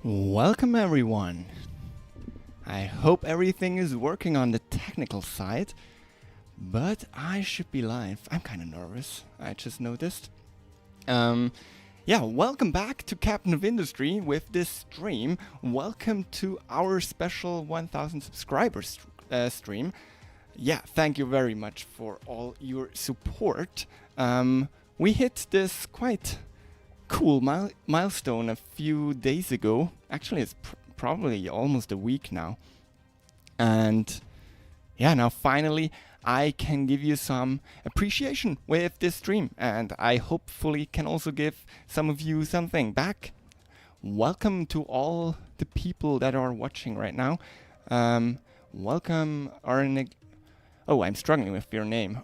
Welcome everyone. I hope everything is working on the technical side, but I should be live. I'm kind of nervous, I just noticed. Welcome back to Captain of Industry with this stream. Welcome to our special 1000 subscribers stream. Yeah, thank you very much for all your support. We hit this quite cool milestone a few days ago. Actually, it's probably almost a week now. And yeah, now finally I can give you some appreciation with this stream, and I hopefully can also give some of you something back. Welcome to all the people that are watching right now. Welcome Arnig. Oh, I'm struggling with your name.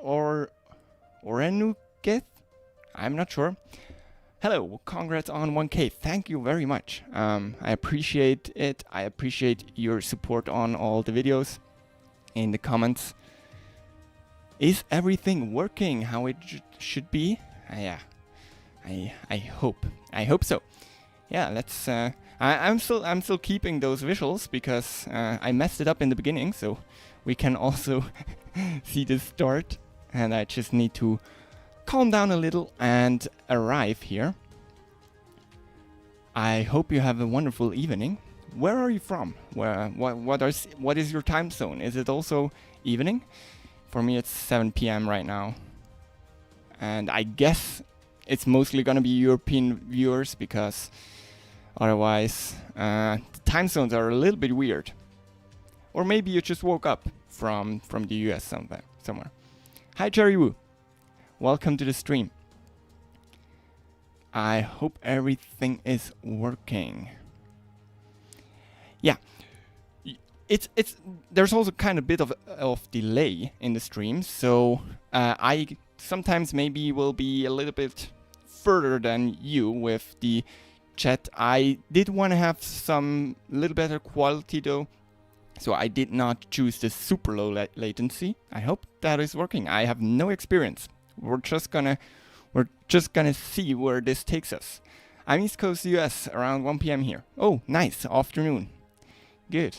Orenugeth? I'm not sure. Hello, congrats on 1K. Thank you very much. I appreciate it. I appreciate your support on all the videos, in the comments. Is everything working how it should be? Yeah, I hope. I hope so. Yeah, let's. I'm still keeping those visuals because I messed it up in the beginning, so we can also see the start. And I just need to calm down a little and arrive here. I hope you have a wonderful evening. Where are you from? What is your time zone? Is it also evening? For me it's 7 p.m. right now. And I guess it's mostly gonna be European viewers because otherwise the time zones are a little bit weird. Or maybe you just woke up from the US somewhere. Hi Jerry Woo. Welcome to the stream. I hope everything is working. Yeah, there's also kind of a bit of delay in the stream, so I sometimes maybe will be a little bit further than you with the chat. I did want to have some little better quality though, so I did not choose the super low latency. I hope that is working. I have no experience. We're just gonna see where this takes us. I'm East Coast US, around 1 p.m. here. Oh, nice afternoon. Good.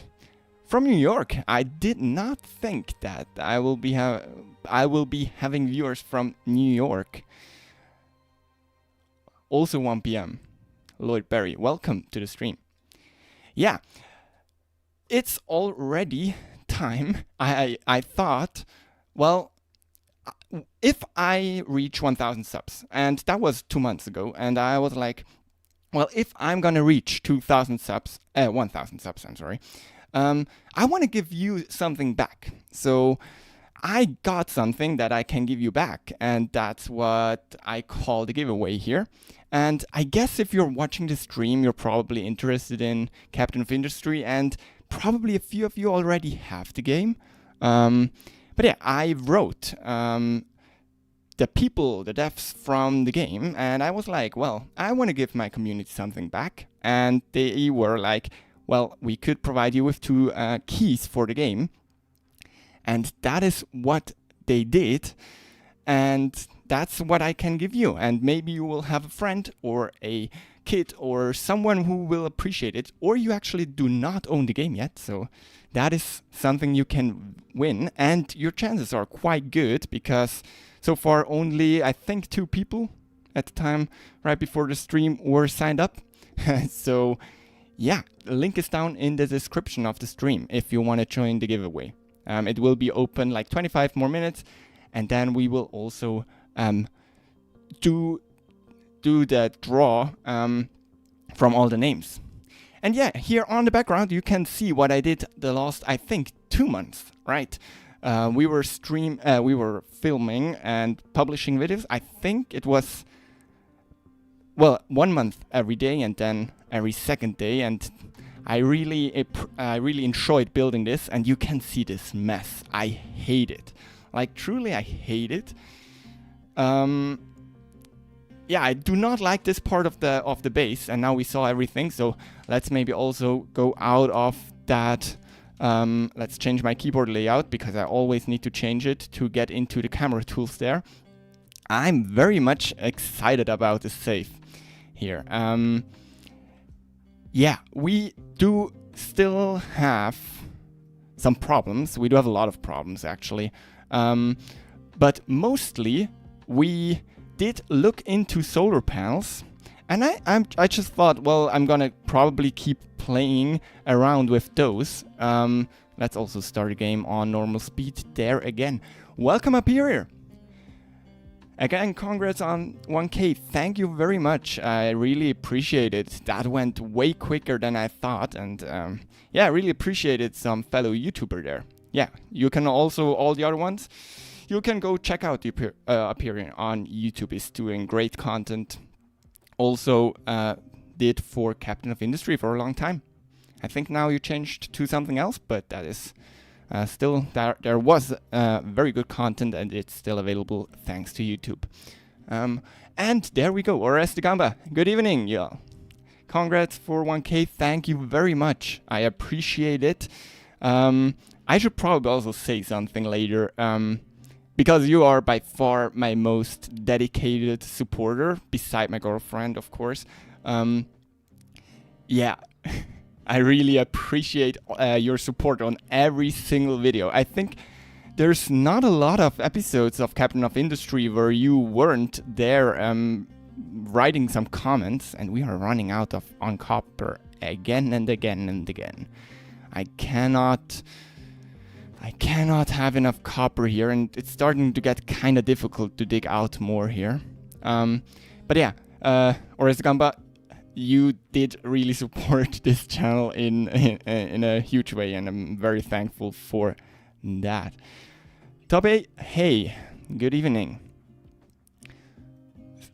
From New York. I did not think that I will be having viewers from New York. Also 1 p.m. Lloyd Berry, welcome to the stream. Yeah, it's already time. I thought, well, if I reach 1000 subs, and that was 2 months ago, and I was like, well, if I'm gonna reach 1000 subs, I'm sorry, I want to give you something back. So I got something that I can give you back, and that's what I call the giveaway here. And I guess if you're watching the stream, you're probably interested in Captain of Industry, and probably a few of you already have the game. But yeah, I wrote the devs from the game, and I was like, well, I want to give my community something back. And they were like, well, we could provide you with 2 keys for the game. And that is what they did. And that's what I can give you. And maybe you will have a friend or a kid or someone who will appreciate it. Or you actually do not own the game yet. So that is something you can win. And your chances are quite good because so far only, I think, 2 people at the time right before the stream were signed up. So yeah, the link is down in the description of the stream if you want to join the giveaway. It will be open like 25 more minutes, and then we will also do the draw from all the names. And yeah, here on the background you can see what I did the last, I think, 2 months, right? We were filming and publishing videos. I think it was, well, 1 month every day and then every second day, and I really enjoyed building this. And you can see this mess. I hate it. Like, truly, I hate it. Yeah, I do not like this part of the base, and now we saw everything. So let's maybe also go out of that. Let's change my keyboard layout because I always need to change it to get into the camera tools there. I'm very much excited about this save here. yeah, we do still have some problems. We do have a lot of problems, actually. But mostly, we did look into solar panels. And I just thought, well, I'm gonna probably keep playing around with those. Let's also start a game on normal speed there again. Welcome up here. Again, congrats on 1K. Thank you very much. I really appreciate it. That went way quicker than I thought. And yeah, I really appreciated some fellow YouTuber there. Yeah, you can also, all the other ones, you can go check out the Aperion on YouTube. It's doing great content. Also did for Captain of Industry for a long time. I think now you changed to something else, but that is still, there was very good content and it's still available thanks to YouTube. And there we go, Ores de Gamba. Good evening, y'all. Congrats for 1K, thank you very much. I appreciate it. I should probably also say something later, because you are by far my most dedicated supporter, beside my girlfriend, of course. Yeah. I really appreciate your support on every single video. I think there's not a lot of episodes of Captain of Industry where you weren't there writing some comments, and we are running out of on copper again and again and again. I cannot have enough copper here, and it's starting to get kind of difficult to dig out more here. But yeah, Ores de Gamba, you did really support this channel in a huge way, and I'm very thankful for that. Tobe, hey, good evening.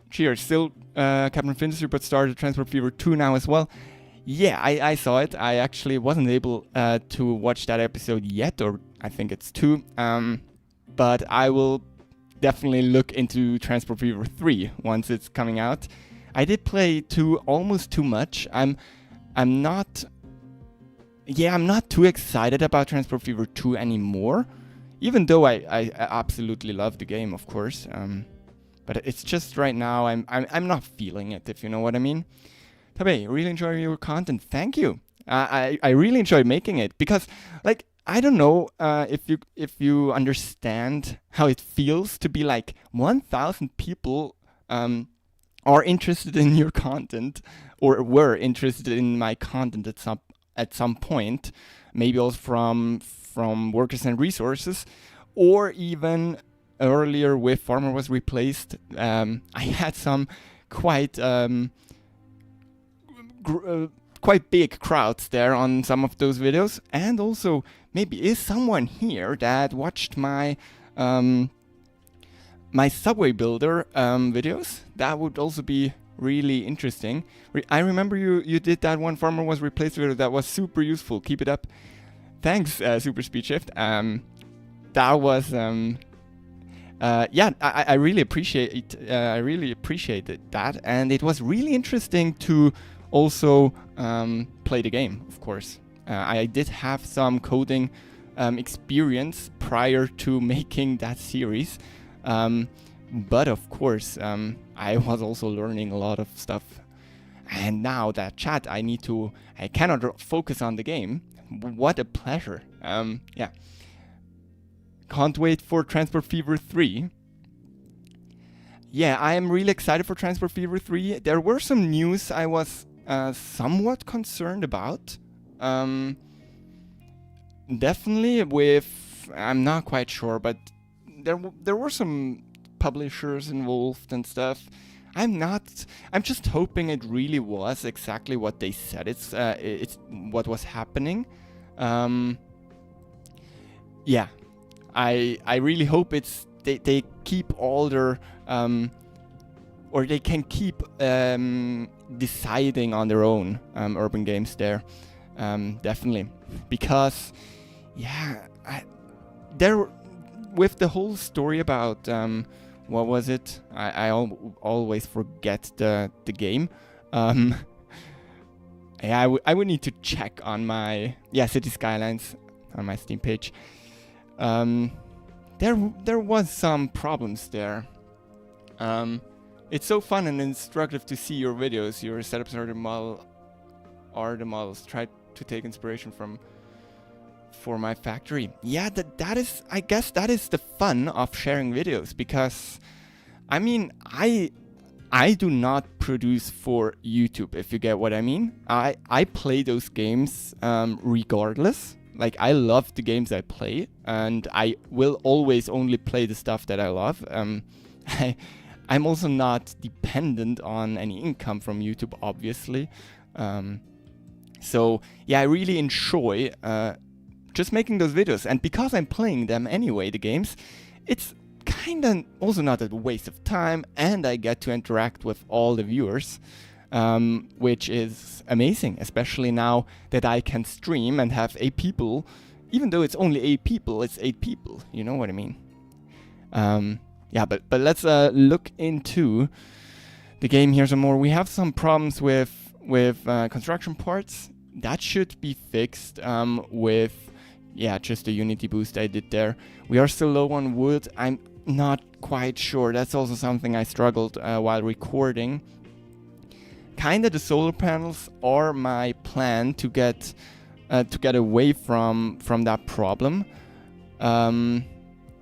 Cheers, still Captain of Industry, but started Transport Fever 2 now as well. Yeah, I saw it. I actually wasn't able to watch that episode yet, or I think it's 2. But I will definitely look into Transport Fever 3 once it's coming out. I did play 2 almost too much. I'm not too excited about Transport Fever 2 anymore, even though I absolutely love the game, of course. But it's just right now I'm not feeling it, if you know what I mean. Tabe, really enjoy your content. Thank you. I really enjoy making it because, like, I don't know if you understand how it feels to be like 1,000 people are interested in your content, or were interested in my content at some point, maybe also from Workers and Resources, or even earlier with Farmer Was Replaced. I had some quite big crowds there on some of those videos, and also maybe is someone here that watched my my Subway Builder videos. That would also be really interesting. I remember you did that one Farmer Was Replaced video. That was super useful. Keep it up. Thanks, Super Speed Shift. That was yeah, I really appreciate it. I really appreciated that, and it was really interesting to also play the game. Of course, I did have some coding experience prior to making that series. But of course, I was also learning a lot of stuff. And now that chat, I cannot focus on the game. What a pleasure. Yeah. Can't wait for Transport Fever 3. Yeah, I am really excited for Transport Fever 3. There were some news I was somewhat concerned about. Definitely with, I'm not quite sure, but there were some publishers involved and stuff. I'm just hoping it really was exactly what they said it's what was happening. Yeah, I really hope they keep all their or they can keep deciding on their own urban games there, definitely, because yeah, with the whole story about what was it? I always forget the game. Yeah, I would need to check on my City Skylines on my Steam page. There was some problems there. It's so fun and instructive to see your videos. Your setup starter model are the models. Try to take inspiration from for my factory. Yeah, that is, I guess that is the fun of sharing videos, because I mean, I do not produce for YouTube, if you get what I mean. I play those games regardless. Like, I love the games I play, and I will always only play the stuff that I love. I'm also not dependent on any income from YouTube, obviously. So yeah, I really enjoy just making those videos. And because I'm playing them anyway, the games, it's kind of also not a waste of time, and I get to interact with all the viewers, which is amazing, especially now that I can stream and have 8 people. Even though it's only 8 people, it's 8 people, you know what I mean? Yeah, but let's look into the game here some more. We have some problems with construction parts. That should be fixed with, yeah, just the Unity boost I did there. We are still low on wood. I'm not quite sure. That's also something I struggled while recording. Kinda the solar panels are my plan to get away from that problem.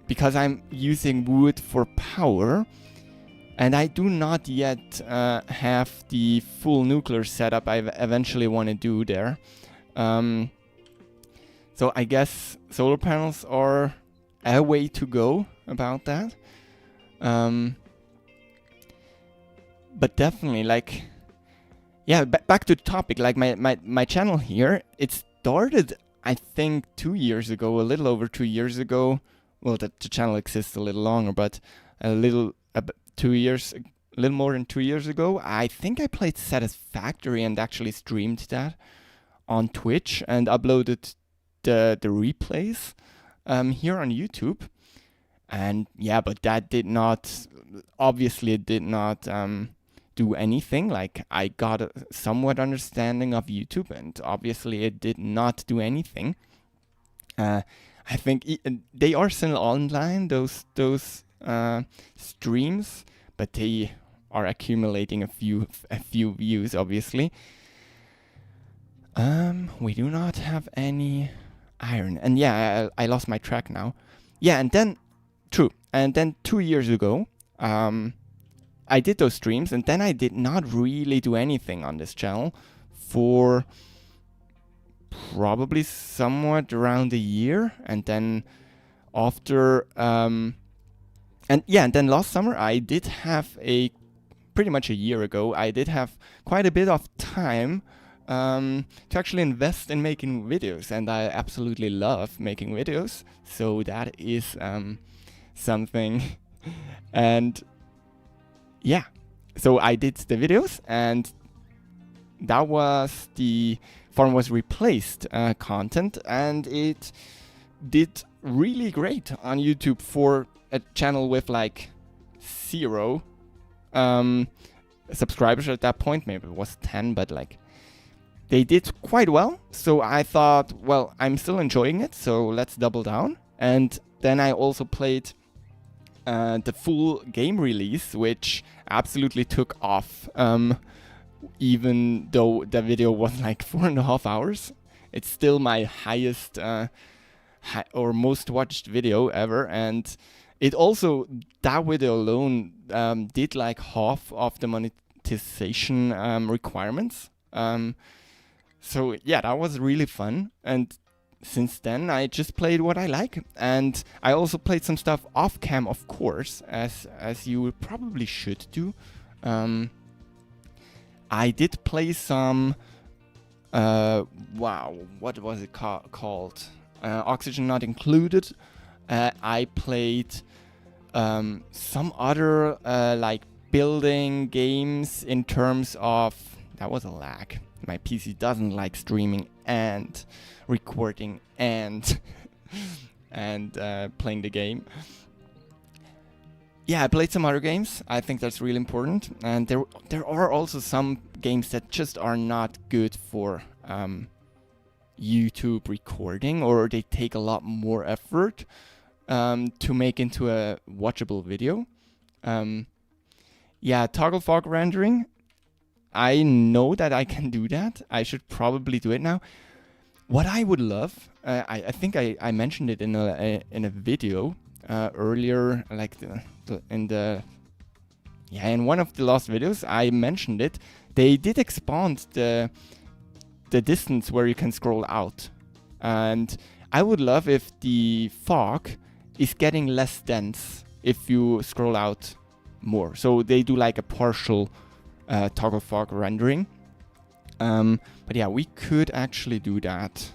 Because I'm using wood for power, and I do not yet have the full nuclear setup I eventually want to do there. So I guess solar panels are a way to go about that. But definitely, like, yeah, back to the topic, like my channel here, it started, I think, 2 years ago, a little over 2 years ago. Well, the channel exists a little longer, but a little more than 2 years ago, I think I played Satisfactory and actually streamed that on Twitch and uploaded the replays here on YouTube. And yeah, but that did not, obviously it did not do anything. Like, I got a somewhat understanding of YouTube, and obviously it did not do anything. I think they are still online, those streams, but they are accumulating a few views, obviously. We do not have any iron, and yeah, I lost my track now. Yeah, and then 2 years ago, I did those streams, and then I did not really do anything on this channel for probably somewhat around a year, and then after and then last summer I did have pretty much a year ago, I did have quite a bit of time to actually invest in making videos, and I absolutely love making videos, so that is something. And yeah, so I did the videos, and that was the farm was replaced content, and it did really great on YouTube for a channel with like 0 subscribers at that point. Maybe it was 10, but like, they did quite well. So I thought, well, I'm still enjoying it, so let's double down. And then I also played the full game release, which absolutely took off. Even though the video was like 4.5 hours, it's still my highest or most watched video ever. And it also, that video alone did like half of the monetization requirements. So yeah, that was really fun. And since then I just played what I like, and I also played some stuff off cam, of course, as you probably should do. I did play some what was it called? Oxygen Not Included. I played some other like building games in terms of, that was a lag. My PC doesn't like streaming and recording and and playing the game. Yeah, I played some other games. I think that's really important. And there are also some games that just are not good for YouTube recording, or they take a lot more effort to make into a watchable video. Yeah, toggle fog rendering. I know that I can do that. I should probably do it now. What I would love, I think I mentioned it in a video earlier, like in one of the last videos I mentioned it. They did expand the distance where you can scroll out, and I would love if the fog is getting less dense if you scroll out more. So they do like a partial toggle fog rendering. But yeah, we could actually do that.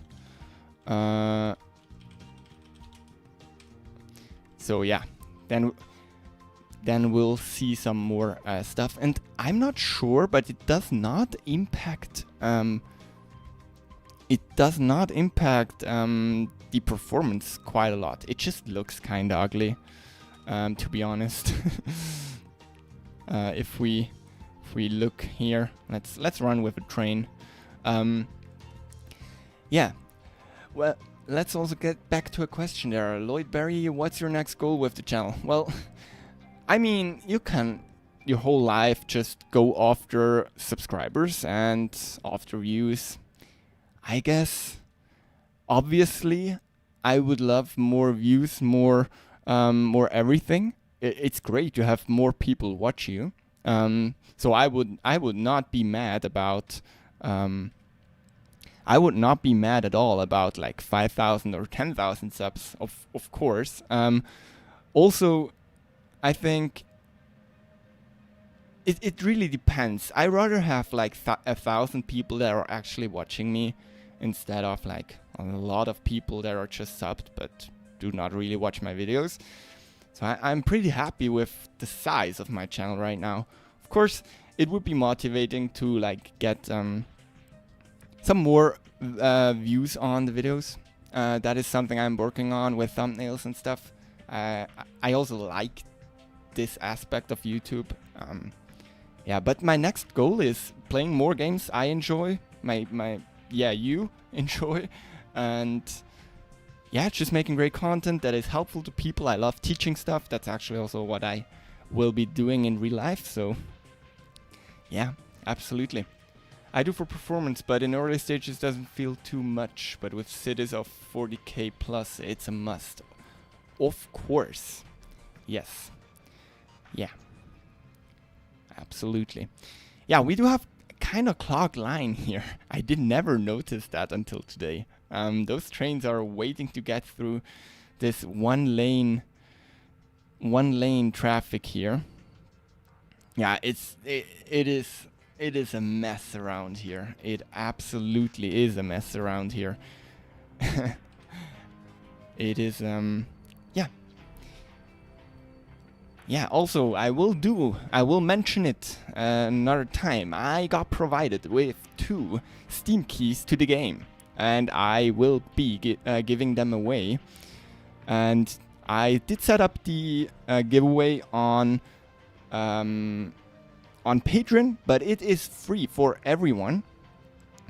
So yeah, then we'll see some more stuff. And I'm not sure, but it does not impact the performance quite a lot. It just looks kind of ugly, to be honest. If we look here, let's run with a train. Yeah. Well, let's also get back to a question there. Lloyd Berry, what's your next goal with the channel? Well, I mean, you can your whole life just go after subscribers and after views. I guess, obviously, I would love more views, more everything. It's great to have more people watch you. So I would not be mad about. I would not be mad at all about like 5,000 or 10,000 subs, of course. Also, I think it really depends. I rather have like 1,000 people that are actually watching me instead of like a lot of people that are just subbed but do not really watch my videos. So I'm pretty happy with the size of my channel right now. Of course, it would be motivating to like get some more views on the videos. That is something I'm working on with thumbnails and stuff. I also like this aspect of YouTube. Yeah, but my next goal is playing more games I enjoy. You enjoy, and yeah, just making great content that is helpful to people. I love teaching stuff. That's actually also what I will be doing in real life. So yeah, absolutely. I do for performance, but in early stages doesn't feel too much. But with cities of 40k plus, it's a must. Of course. Yes. Yeah. Absolutely. Yeah, we do have kind of clogged line here. I did never notice that until today. Those trains are waiting to get through this one lane traffic here. Yeah, it is a mess around here. It absolutely is a mess around here. It is yeah, also I will mention it another time. I got provided with 2 Steam keys to the game, and I will be giving them away. And I did set up the giveaway on Patreon, but it is free for everyone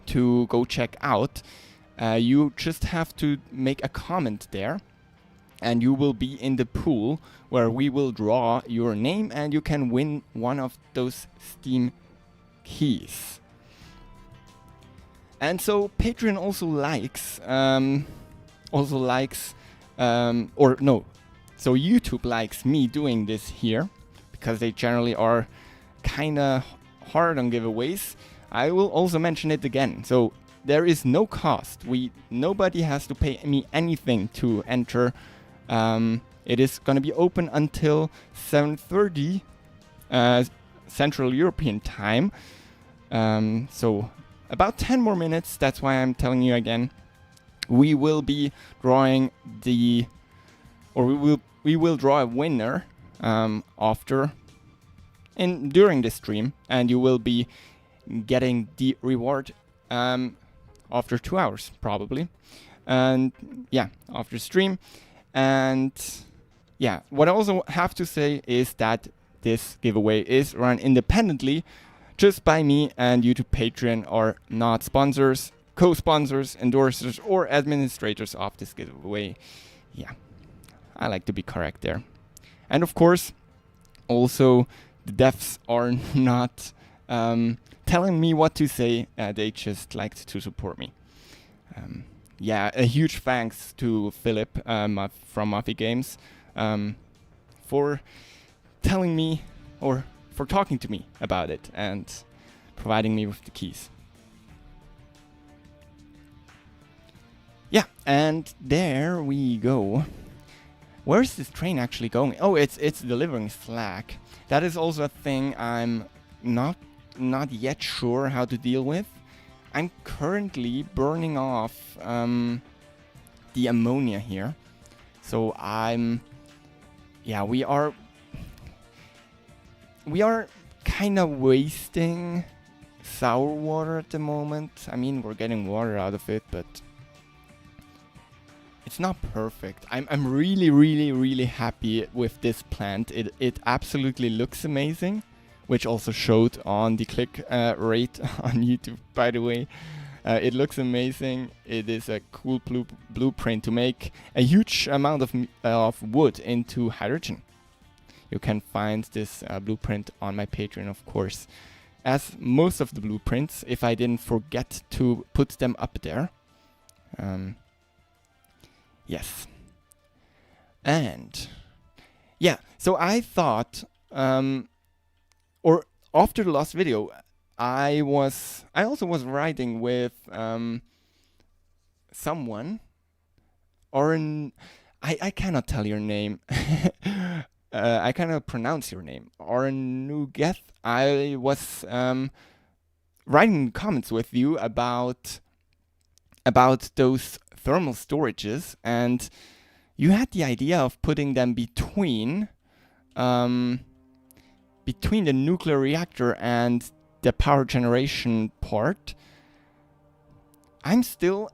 to go check out. You just have to make a comment there, and you will be in the pool where we will draw your name, and you can win one of those Steam keys. And so Patreon also likes, so YouTube likes me doing this here, because they generally are kinda hard on giveaways. I will also mention it again. So there is no cost. Nobody has to pay me anything to enter. It is going to be open until 7:30 Central European Time. So about 10 more minutes. That's why I'm telling you again. We will be drawing we will draw a winner during the stream, and you will be getting the reward after 2 hours probably, and yeah, after stream. And yeah, what I also have to say is that this giveaway is run independently just by me, and YouTube Patreon are not sponsors, co-sponsors, endorsers, or administrators of this giveaway. Yeah, I like to be correct there. And of course, also the devs are not telling me what to say. They just liked to support me. Yeah, a huge thanks to Philip from Muffy Games for telling me, or for talking to me about it and providing me with the keys. Yeah, and there we go. Where's this train actually going? Oh, it's delivering slack. That is also a thing I'm not yet sure how to deal with. I'm currently burning off the ammonia here. So we are kind of wasting sour water at the moment. I mean, we're getting water out of it, but it's not perfect. I'm really happy with this plant. It absolutely looks amazing, which also showed on the click rate on YouTube, by the way. It looks amazing. It is a cool blueprint to make a huge amount of wood into hydrogen. You can find this blueprint on my Patreon, of course, as most of the blueprints, if I didn't forget to put them up there. Yes. And yeah, so I thought, or after the last video, I also was writing with someone, I cannot tell your name. I cannot pronounce your name. Ornugeth. I was writing comments with you about those thermal storages, and you had the idea of putting them between the nuclear reactor and the power generation part. I'm still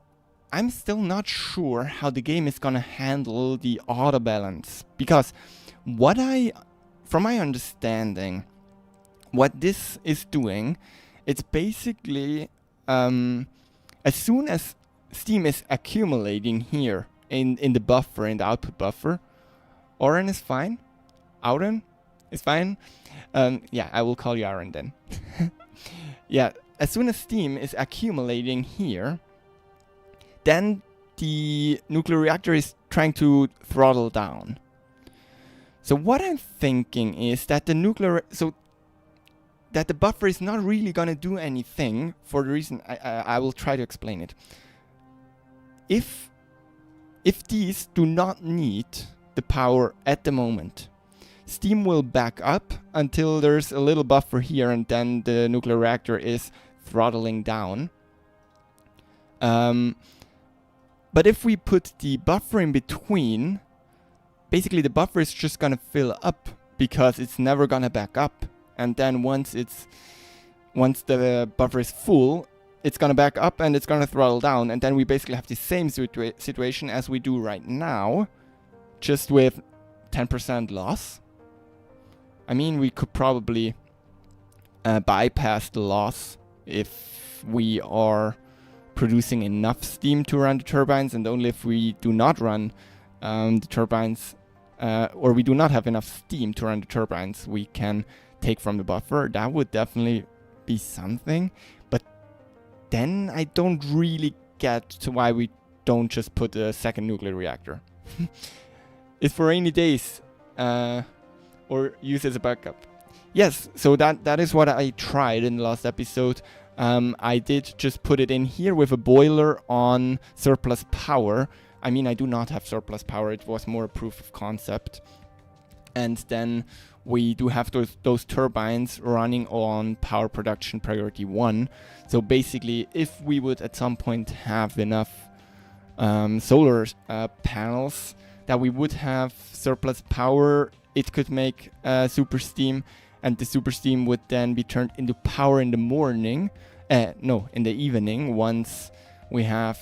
not sure how the game is gonna handle the auto balance, because from my understanding, what this is doing, it's basically as soon as steam is accumulating here in the buffer, in the output buffer, Oren is fine. Auren is fine. Yeah, I will call you Aaron then. Yeah, as soon as steam is accumulating here, then the nuclear reactor is trying to throttle down. So what I'm thinking is that the buffer is not really gonna do anything, for the reason I will try to explain it. If these do not need the power at the moment, steam will back up until there's a little buffer here, and then the nuclear reactor is throttling down. But if we put the buffer in between, basically the buffer is just gonna fill up, because it's never gonna back up. And then once the buffer is full, it's gonna back up and it's gonna throttle down, and then we basically have the same situation as we do right now, just with 10% loss. I mean, we could probably bypass the loss if we are producing enough steam to run the turbines, and only if we do not run the turbines, or we do not have enough steam to run the turbines, we can take from the buffer. That would definitely be something. But then I don't really get to why we don't just put a second nuclear reactor. It's for rainy days, or use as a backup. Yes, so that is what I tried in the last episode. I did just put it in here with a boiler on surplus power. I mean, I do not have surplus power. It was more a proof of concept. And then we do have those turbines running on power production priority 1. So basically, if we would at some point have enough solar panels that we would have surplus power, it could make super steam, and the super steam would then be turned into power in the morning. In the evening, once the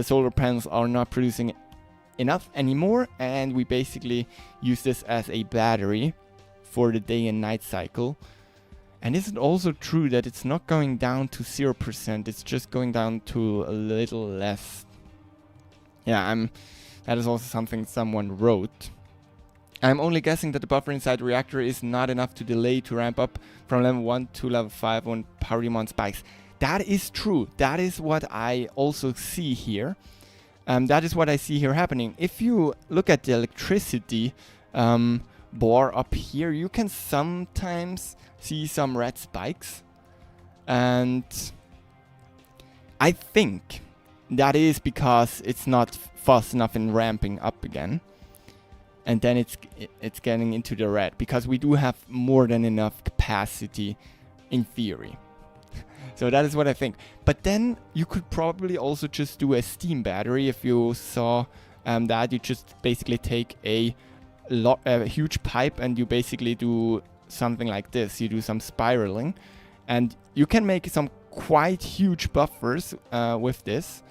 solar panels are not producing enough anymore, and we basically use this as a battery for the day and night cycle. And is it also true that it's not going down to 0%, it's just going down to a little less? Yeah, that is also something someone wrote. I'm only guessing that the buffer inside the reactor is not enough to delay to ramp up from level 1 to level 5 when power demand spikes. That is true. That is what I also see here. That is what I see here happening. If you look at the electricity bar up here, you can sometimes see some red spikes. And I think that is because it's not fast enough in ramping up again. And then it's getting into the red, because we do have more than enough capacity in theory. So that is what I think. But then you could probably also just do a steam battery. If you saw that, you just basically take a huge pipe and you basically do something like this. You do some spiraling, and you can make some quite huge buffers with this.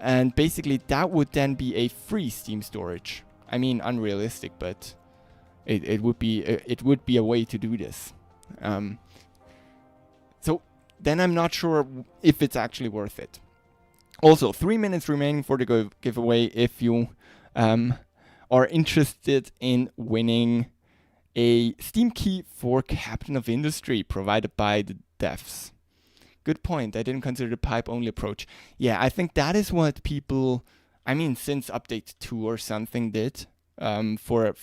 And basically that would then be a free steam storage. I mean, unrealistic, but it would be a way to do this. So then I'm not sure if it's actually worth it. Also, 3 minutes remaining for the giveaway if you are interested in winning a Steam key for Captain of Industry provided by the devs. Good point. I didn't consider the pipe-only approach. Yeah, I think that is what people... I mean, since update 2 or something did, for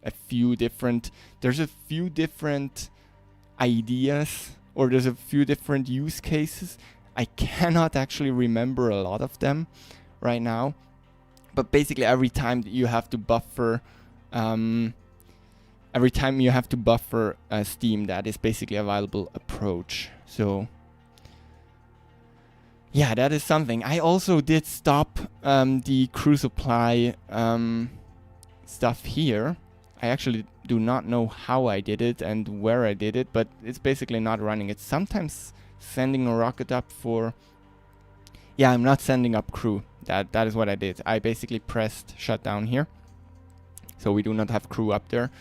a few different... There's a few different ideas, or there's a few different use cases. I cannot actually remember a lot of them right now. But basically every time that you have to buffer... every time you have to buffer Steam, that is basically a viable approach. So... yeah, that is something. I also did stop the crew supply stuff here. I actually do not know how I did it and where I did it, but it's basically not running. It's sometimes sending a rocket up for... yeah, I'm not sending up crew. That is what I did. I basically pressed shutdown here. So we do not have crew up there.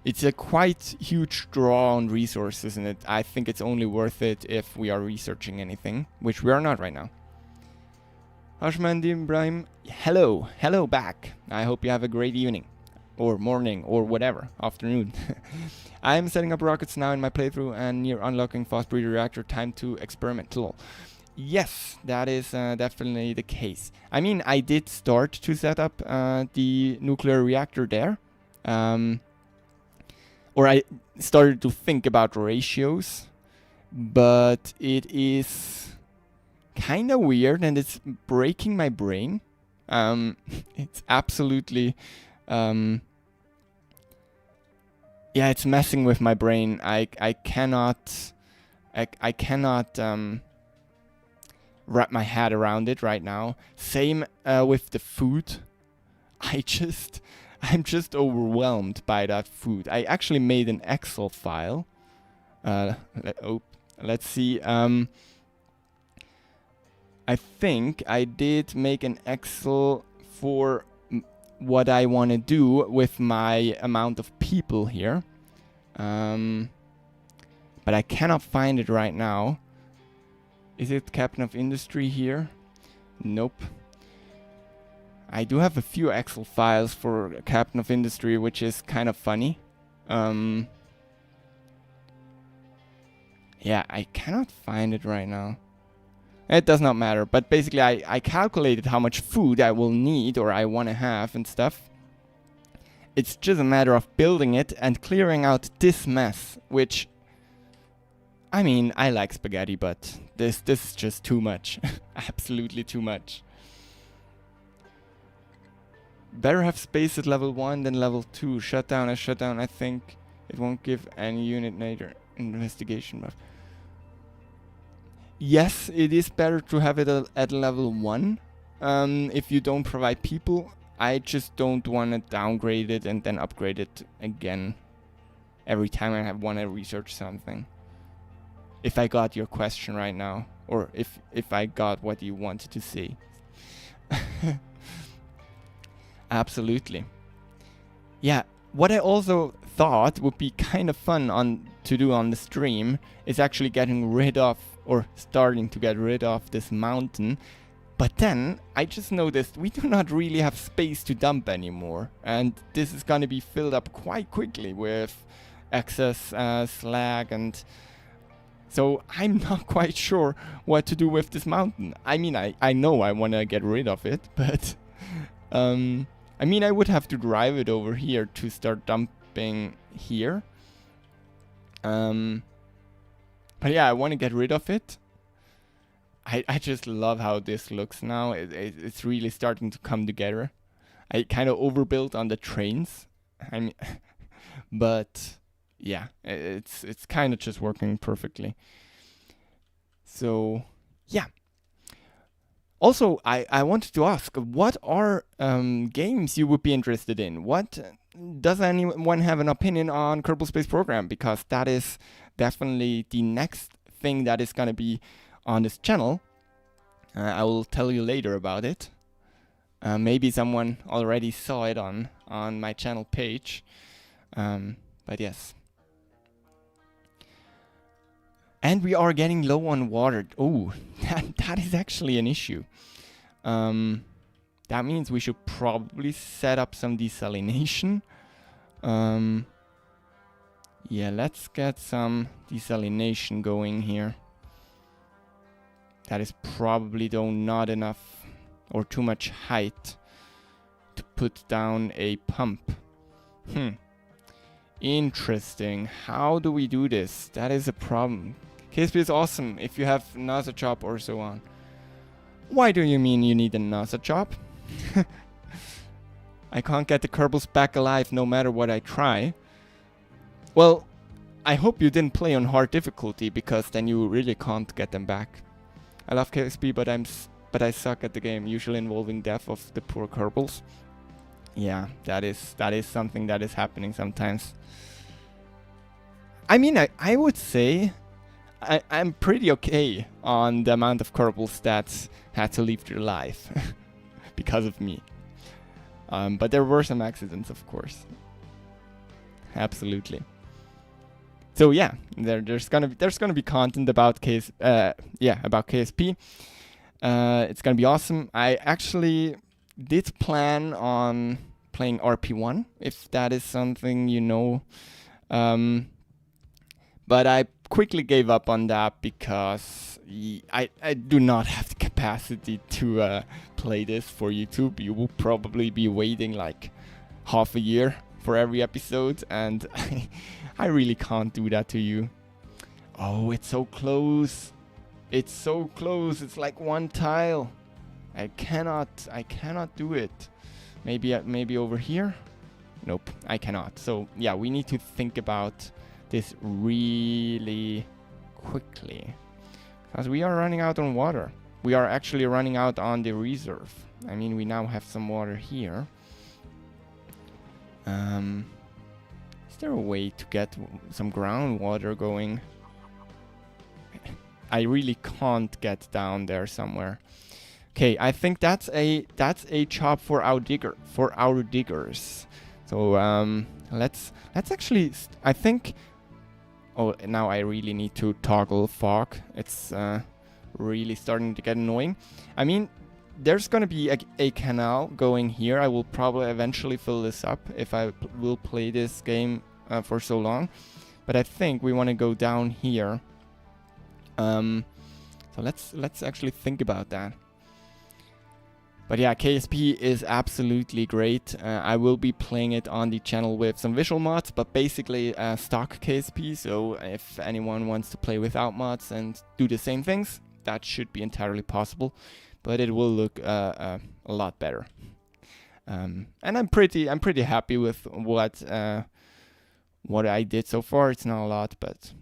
It's a quite huge draw on resources, and I think it's only worth it if we are researching anything, which we are not right now. Hashmandi Ibrahim, hello back. I hope you have a great evening, or morning, or whatever, afternoon. I am setting up rockets now in my playthrough and near unlocking fast breeder reactor. Time to experiment. Lol. Yes, that is definitely the case. I mean, I did start to set up the nuclear reactor there. Or I started to think about ratios, but it is kind of weird and it's breaking my brain. It's absolutely, yeah, it's messing with my brain. I cannot wrap my head around it right now. Same with the food. I'm just overwhelmed by that food. I actually made an Excel file. Let's see. I think I did make an Excel for what I want to do with my amount of people here. But I cannot find it right now. Is it Captain of Industry here? Nope. I do have a few Excel files for Captain of Industry, which is kind of funny. Yeah, I cannot find it right now. It does not matter, but basically I calculated how much food I will need or I want to have and stuff. It's just a matter of building it and clearing out this mess, which... I mean, I like spaghetti, but this is just too much. Absolutely too much. Better have space at level 1 than level 2. Shutdown, I think it won't give any unit nader investigation buff. Yes, it is better to have it at level 1. If you don't provide people, I just don't want to downgrade it and then upgrade it again every time I want to research something. If I got your question right now, or if I got what you wanted to say. Absolutely. Yeah, what I also thought would be kind of fun to do on the stream is actually getting rid of, or starting to get rid of this mountain. But then I just noticed we do not really have space to dump anymore, and this is gonna be filled up quite quickly with excess slag, and so I'm not quite sure what to do with this mountain. I mean, I know I want to get rid of it, but I mean, I would have to drive it over here to start dumping here. But yeah, I want to get rid of it. I just love how this looks now. It's really starting to come together. I kind of overbuilt on the trains. I mean, but yeah, it's kind of just working perfectly. So yeah. Also, I wanted to ask, what are games you would be interested in? What does anyone have an opinion on Kerbal Space Program? Because that is definitely the next thing that is gonna be on this channel. I will tell you later about it. Maybe someone already saw it on my channel page. But yes. And we are getting low on water. Oh, that is actually an issue. That means we should probably set up some desalination. Yeah, let's get some desalination going here. That is probably though not enough or too much height to put down a pump. Interesting. How do we do this? That is a problem. KSP is awesome if you have NASA job or so on. Why do you mean you need a NASA job? I can't get the Kerbals back alive no matter what I try. Well, I hope you didn't play on hard difficulty, because then you really can't get them back. I love KSP, but I suck at the game, usually involving death of the poor Kerbals. Yeah, that is something that is happening sometimes. I mean, I would say I'm pretty okay on the amount of Kerbals that had to leave their life because of me. But there were some accidents, of course. Absolutely. So yeah, there's gonna be content about about KSP. It's gonna be awesome. I actually did plan on playing RP1, if that is something you know. But I quickly gave up on that because I do not have the capacity to play this for YouTube. You will probably be waiting like half a year for every episode, and I really can't do that to you. Oh, it's so close. It's so close. It's like one tile. I cannot do it. Maybe over here? Nope, I cannot. So yeah, we need to think about this really quickly, because we are running out on water. We are actually running out on the reserve. I mean, we now have some water here. Is there a way to get some groundwater going? I really can't get down there somewhere. Okay, I think that's a job for our diggers. So let's actually I think. Oh, now I really need to toggle fog. It's really starting to get annoying. I mean, there's gonna be a canal going here. I will probably eventually fill this up if I will play this game for so long. But I think we want to go down here. So let's actually think about that. But yeah, KSP is absolutely great. I will be playing it on the channel with some visual mods, but basically stock KSP. So if anyone wants to play without mods and do the same things, that should be entirely possible. But it will look a lot better. And I'm pretty happy with what I did so far. It's not a lot, but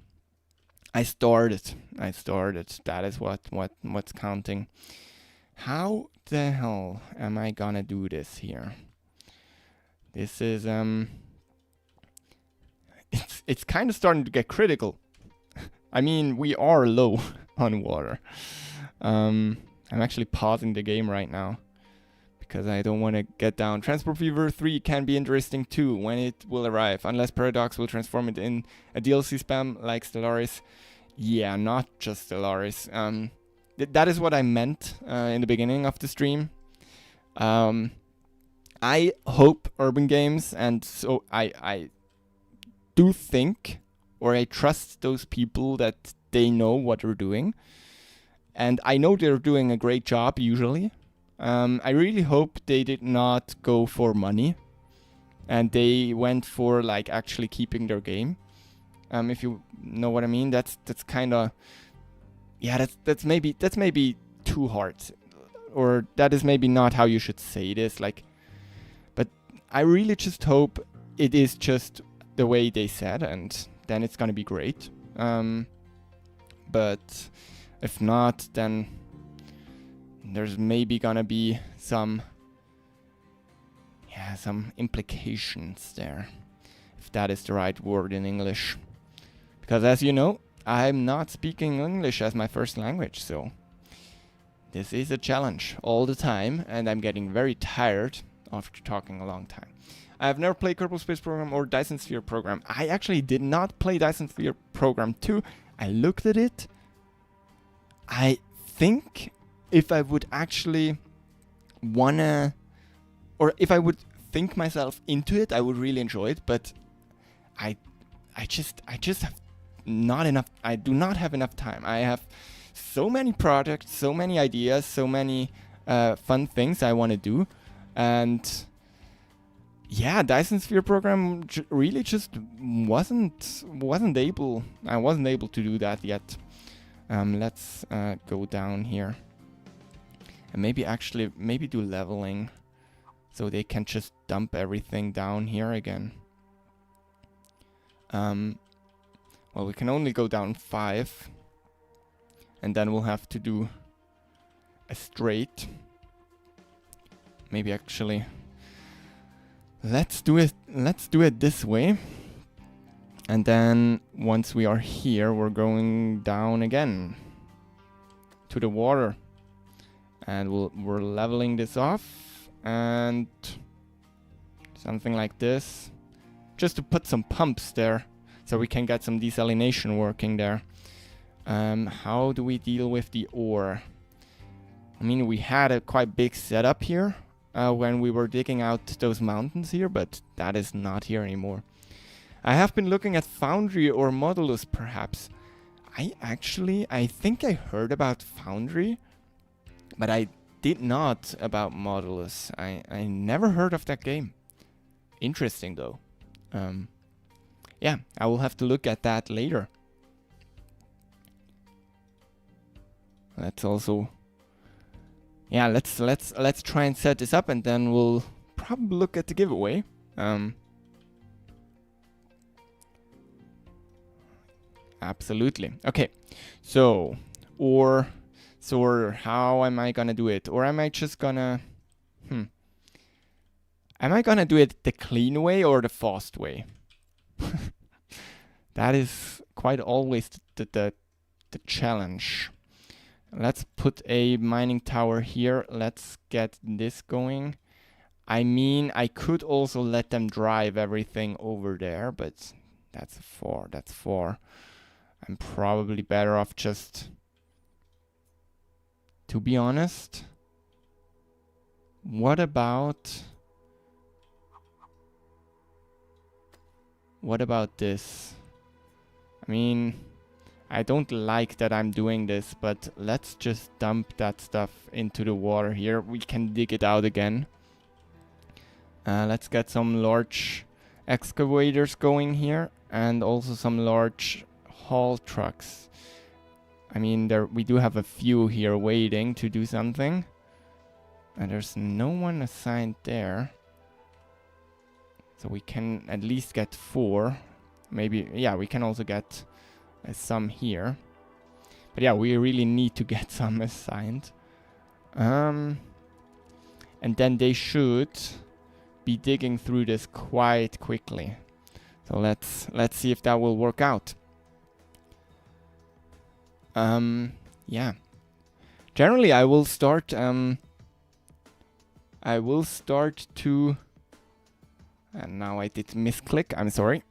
I started. That is what's counting. How the hell am I gonna do this here? This is it's kind of starting to get critical. I mean, we are low on water. I'm actually pausing the game right now because I don't want to get down. Transport Fever 3 can be interesting too when it will arrive, unless Paradox will transform it in a DLC spam like Stellaris. Yeah, not just Stellaris. that is what I meant in the beginning of the stream. I hope Urban Games, and so I do think, or I trust those people that they know what they're doing. And I know they're doing a great job usually. I really hope they did not go for money and they went for like actually keeping their game. If you know what I mean, that's kind of, yeah, that's maybe too hard, or that is maybe not how you should say this. Like, but I really just hope it is just the way they said, and then it's gonna be great. But if not, then there's maybe gonna be some implications there, if that is the right word in English. Because as you know, I'm not speaking English as my first language, so this is a challenge all the time, and I'm getting very tired after talking a long time. I have never played Kerbal Space Program or Dyson Sphere Program. I actually did not play Dyson Sphere Program 2. I looked at it. I think if I would actually wanna, or if I would think myself into it, I would really enjoy it. But I just have not enough. I do not have enough time. I have so many projects, so many ideas, so many fun things I want to do, and yeah, Dyson Sphere Program really just wasn't able. I wasn't able to do that yet. Let's go down here. And maybe do leveling. So they can just dump everything down here again. Well, we can only go down 5. And then we'll have to do a straight. Maybe actually... Let's do it this way. And then once we are here, we're going down again to the water, and we're leveling this off and something like this, just to put some pumps there so we can get some desalination working there. How do we deal with the ore? I mean, we had a quite big setup here when we were digging out those mountains here, but that is not here anymore. I have been looking at Foundry or Modulus, perhaps. I think I heard about Foundry, but I did not about Modulus. I never heard of that game. Interesting, though. Yeah, I will have to look at that later. Let's also... Yeah, let's try and set this up, and then we'll probably look at the giveaway. Absolutely. Okay, so how am I gonna do it? Or am I just gonna... Am I gonna do it the clean way or the fast way? That is quite always the challenge. Let's put a mining tower here. Let's get this going. I mean, I could also let them drive everything over there, but that's far. I'm probably better off just... To be honest, what about this? I mean, I don't like that I'm doing this, but let's just dump that stuff into the water here. We can dig it out again. Let's get some large excavators going here, and also some large haul trucks. I mean, we do have a few here waiting to do something. And there's no one assigned there. So we can at least get 4. Maybe, yeah, we can also get some here. But yeah, we really need to get some assigned. And then they should be digging through this quite quickly. So let's see if that will work out. Yeah. Generally, I will start to... And now I did misclick, I'm sorry.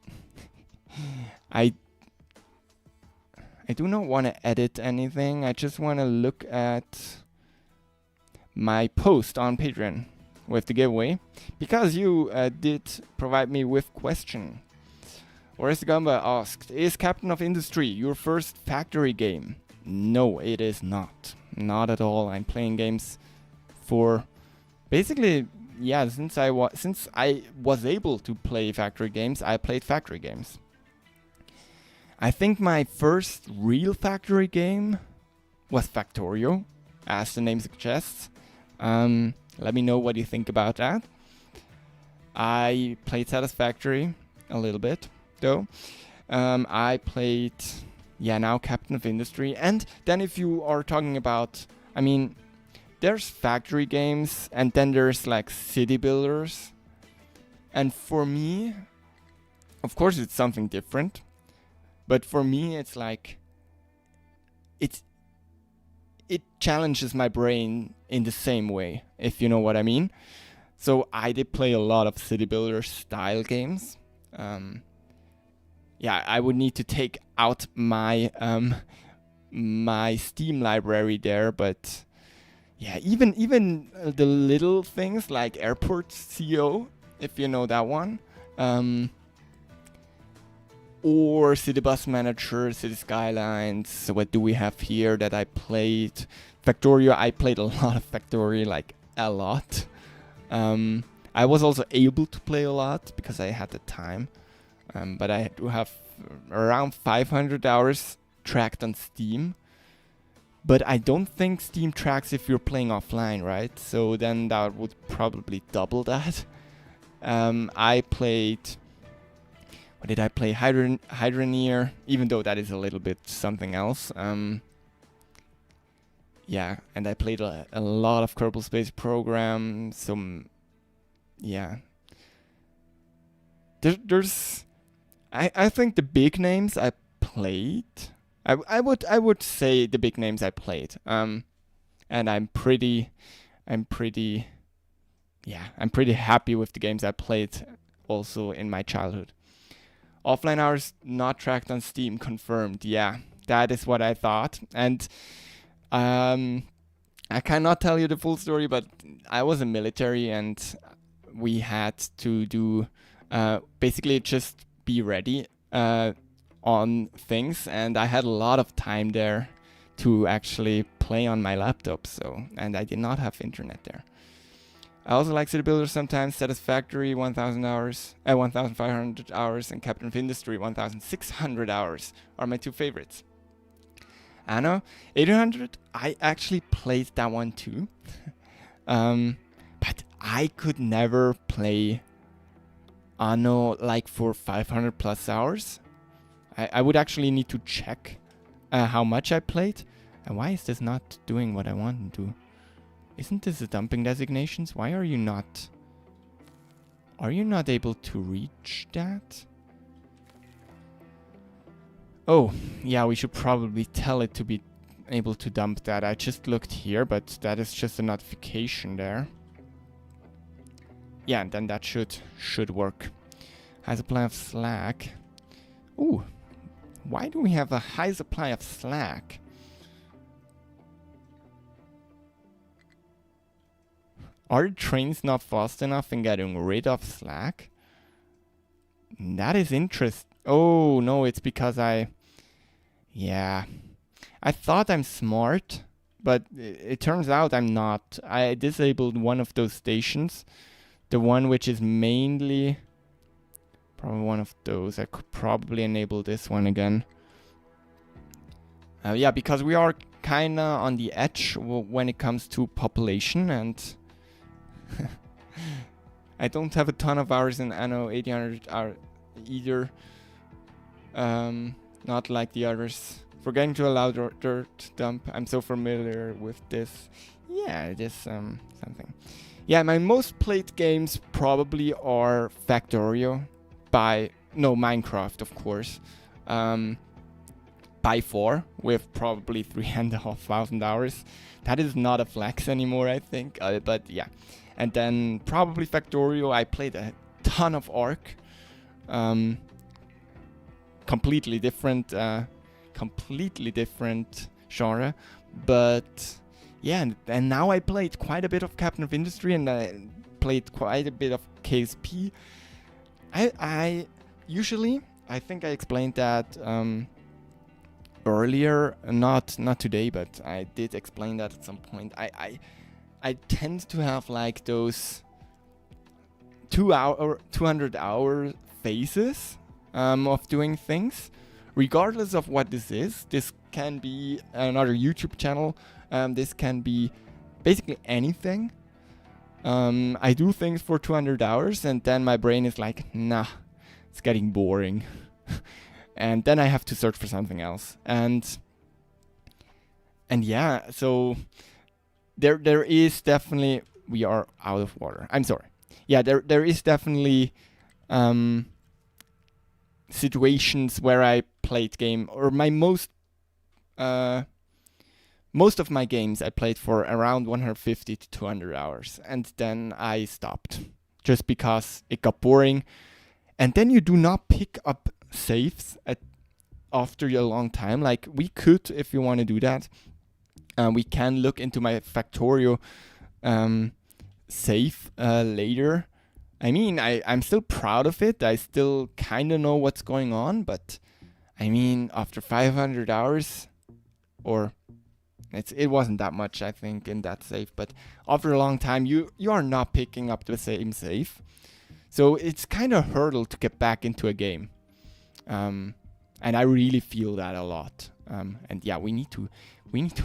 I I do not want to edit anything. I just want to look at my post on Patreon with the giveaway, because you did provide me with question. Oreste Gamba asked, is Captain of Industry your first factory game? No, it is not. Not at all. I'm playing games for basically, yeah, since I was able to play factory games, I played factory games. I think my first real factory game was Factorio, as the name suggests. Let me know what you think about that. I played Satisfactory a little bit, though. I played, now Captain of Industry. And then if you are talking about, I mean, there's factory games, and then there's like city builders. And for me, of course it's something different. But for me, it's like, it challenges my brain in the same way, if you know what I mean. So I did play a lot of city builder style games. I would need to take out my my Steam library there, but yeah, even the little things like Airport CO, if you know that one. Or City Bus Manager, City Skylines. So what do we have here that I played? Factorio, I played a lot of Factorio, like a lot. I was also able to play a lot because I had the time. But I do have around 500 hours tracked on Steam. But I don't think Steam tracks if you're playing offline, right? So then that would probably double that. I played... What did I play? Hydroneer, even though that is a little bit something else. And I played a lot of Kerbal Space Program. There's I think the big names I played. I would say the big names I played. And I'm pretty happy with the games I played also in my childhood. Offline hours not tracked on Steam, confirmed. Yeah, that is what I thought. And I cannot tell you the full story, but I was in military and we had to do basically just be ready on things. And I had a lot of time there to actually play on my laptop. And I did not have internet there. I also like City Builder sometimes. Satisfactory 1,000 hours, 1,500 hours, and Captain of Industry 1,600 hours are my two favorites. Anno 800, I actually played that one too, but I could never play Anno like for 500 plus hours. I would actually need to check how much I played. And why is this not doing what I want to do? Isn't this a dumping designations? Why are you not... Are you not able to reach that? Oh, yeah, we should probably tell it to be able to dump that. I just looked here, but that is just a notification there. Yeah, and then that should work. High supply of slack. Ooh, why do we have a high supply of slack? Are the trains not fast enough in getting rid of slack? That is interesting. Oh, no, it's because Yeah. I thought I'm smart, but it turns out I'm not. I disabled one of those stations. The one which is mainly... Probably one of those. I could probably enable this one again. Yeah, because we are kinda on the edge when it comes to population, and... I don't have a ton of hours in Anno 800 hour either. Not like the others. Forgetting to allow dirt dump. I'm so familiar with this. Yeah, it is something. Yeah, my most played games probably are Factorio Minecraft, of course. By 4 with probably 3,500 hours. That is not a flex anymore, I think. But yeah. And then probably Factorio. I played a ton of Ark. Completely different completely different genre. But yeah, and now I played quite a bit of Captain of Industry, and I played quite a bit of KSP. I usually, I think I explained that earlier, not today, but I did explain that at some point. I tend to have like those 200-hour phases of doing things, regardless of what this is. This can be another YouTube channel. This can be basically anything. I do things for 200 hours and then my brain is like, nah, it's getting boring. And then I have to search for something else. And yeah, so there is definitely, we are out of water. I'm sorry. Yeah, there is definitely situations where I played game, or my most of my games I played for around 150 to 200 hours, and then I stopped just because it got boring. And then you do not pick up saves after a long time. Like, we could, if you want to do that, we can look into my Factorio save later. I mean, I'm still proud of it. I still kind of know what's going on, but I mean, after 500 hours, or it wasn't that much, I think, in that save, but after a long time, you are not picking up the same save. So it's kind of a hurdle to get back into a game. And I really feel that a lot. And yeah, we need to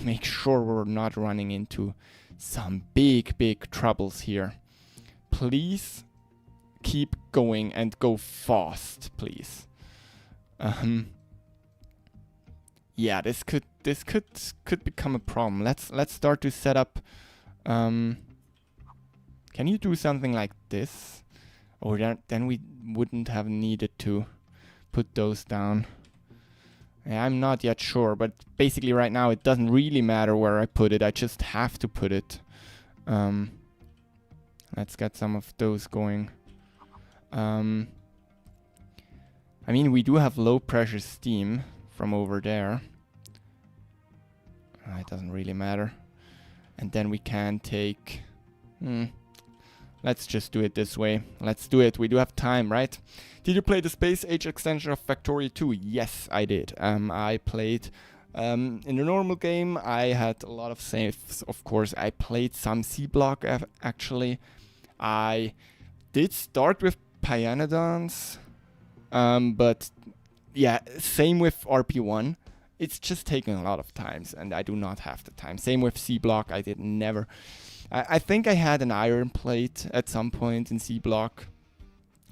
make sure we're not running into some big troubles here. Please keep going and go fast, please. Yeah, this could become a problem. Let's start to set up. Can you do something like this? Or then we wouldn't have needed to put those down. Yeah, I'm not yet sure, but basically right now it doesn't really matter where I put it. I just have to put it. Let's get some of those going. I mean, we do have low pressure steam from over there. It doesn't really matter. And then we can take... Let's just do it this way. Let's do it. We do have time, right? Did you play the Space Age extension of Factorio 2? Yes, I did. I played in the normal game. I had a lot of saves, of course. I played some C-Block, actually. I did start with Pyanodons. But yeah, same with RP1. It's just taking a lot of times, and I do not have the time. Same with C-Block. I did never... I think I had an iron plate at some point in C-Block,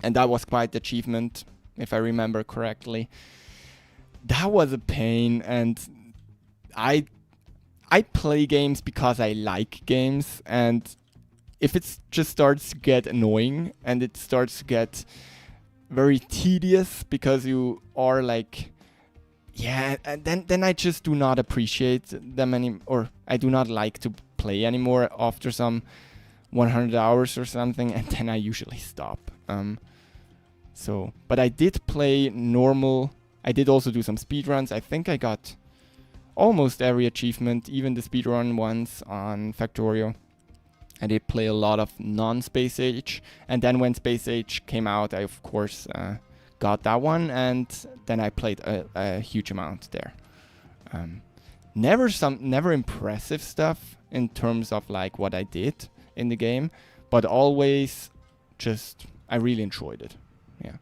and that was quite the achievement, if I remember correctly. That was a pain, and I play games because I like games, and if it just starts to get annoying and it starts to get very tedious because you are like, yeah, and then I just do not appreciate them or I do not like to play anymore after some 100 hours or something, and then I usually stop. But I did play normal. I did also do some speedruns. I think I got almost every achievement, even the speedrun ones on Factorio. I did play a lot of non-Space Age, and then when Space Age came out, I of course got that one, and then I played a huge amount there. Never impressive stuff in terms of like what I did in the game, but always just I really enjoyed it. Yeah.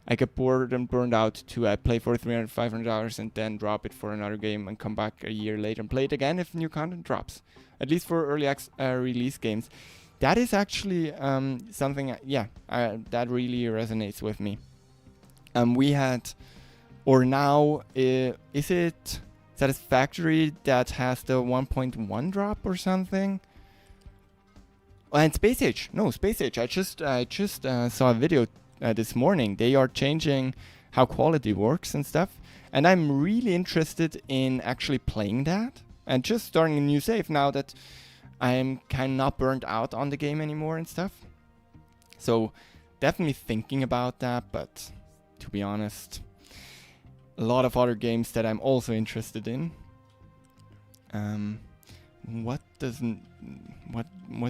I get bored and burned out too. I play for 300, 500 hours and then drop it for another game and come back a year later and play it again if new content drops. At least for early release games. That is actually something, that really resonates with me. We had, or now, is it Satisfactory that has the 1.1 drop or something? And Space Age. No, Space Age. I just saw a video this morning. They are changing how quality works and stuff. And I'm really interested in actually playing that. And just starting a new save now that I'm kind of not burnt out on the game anymore and stuff. So definitely thinking about that. But to be honest, a lot of other games that I'm also interested in. What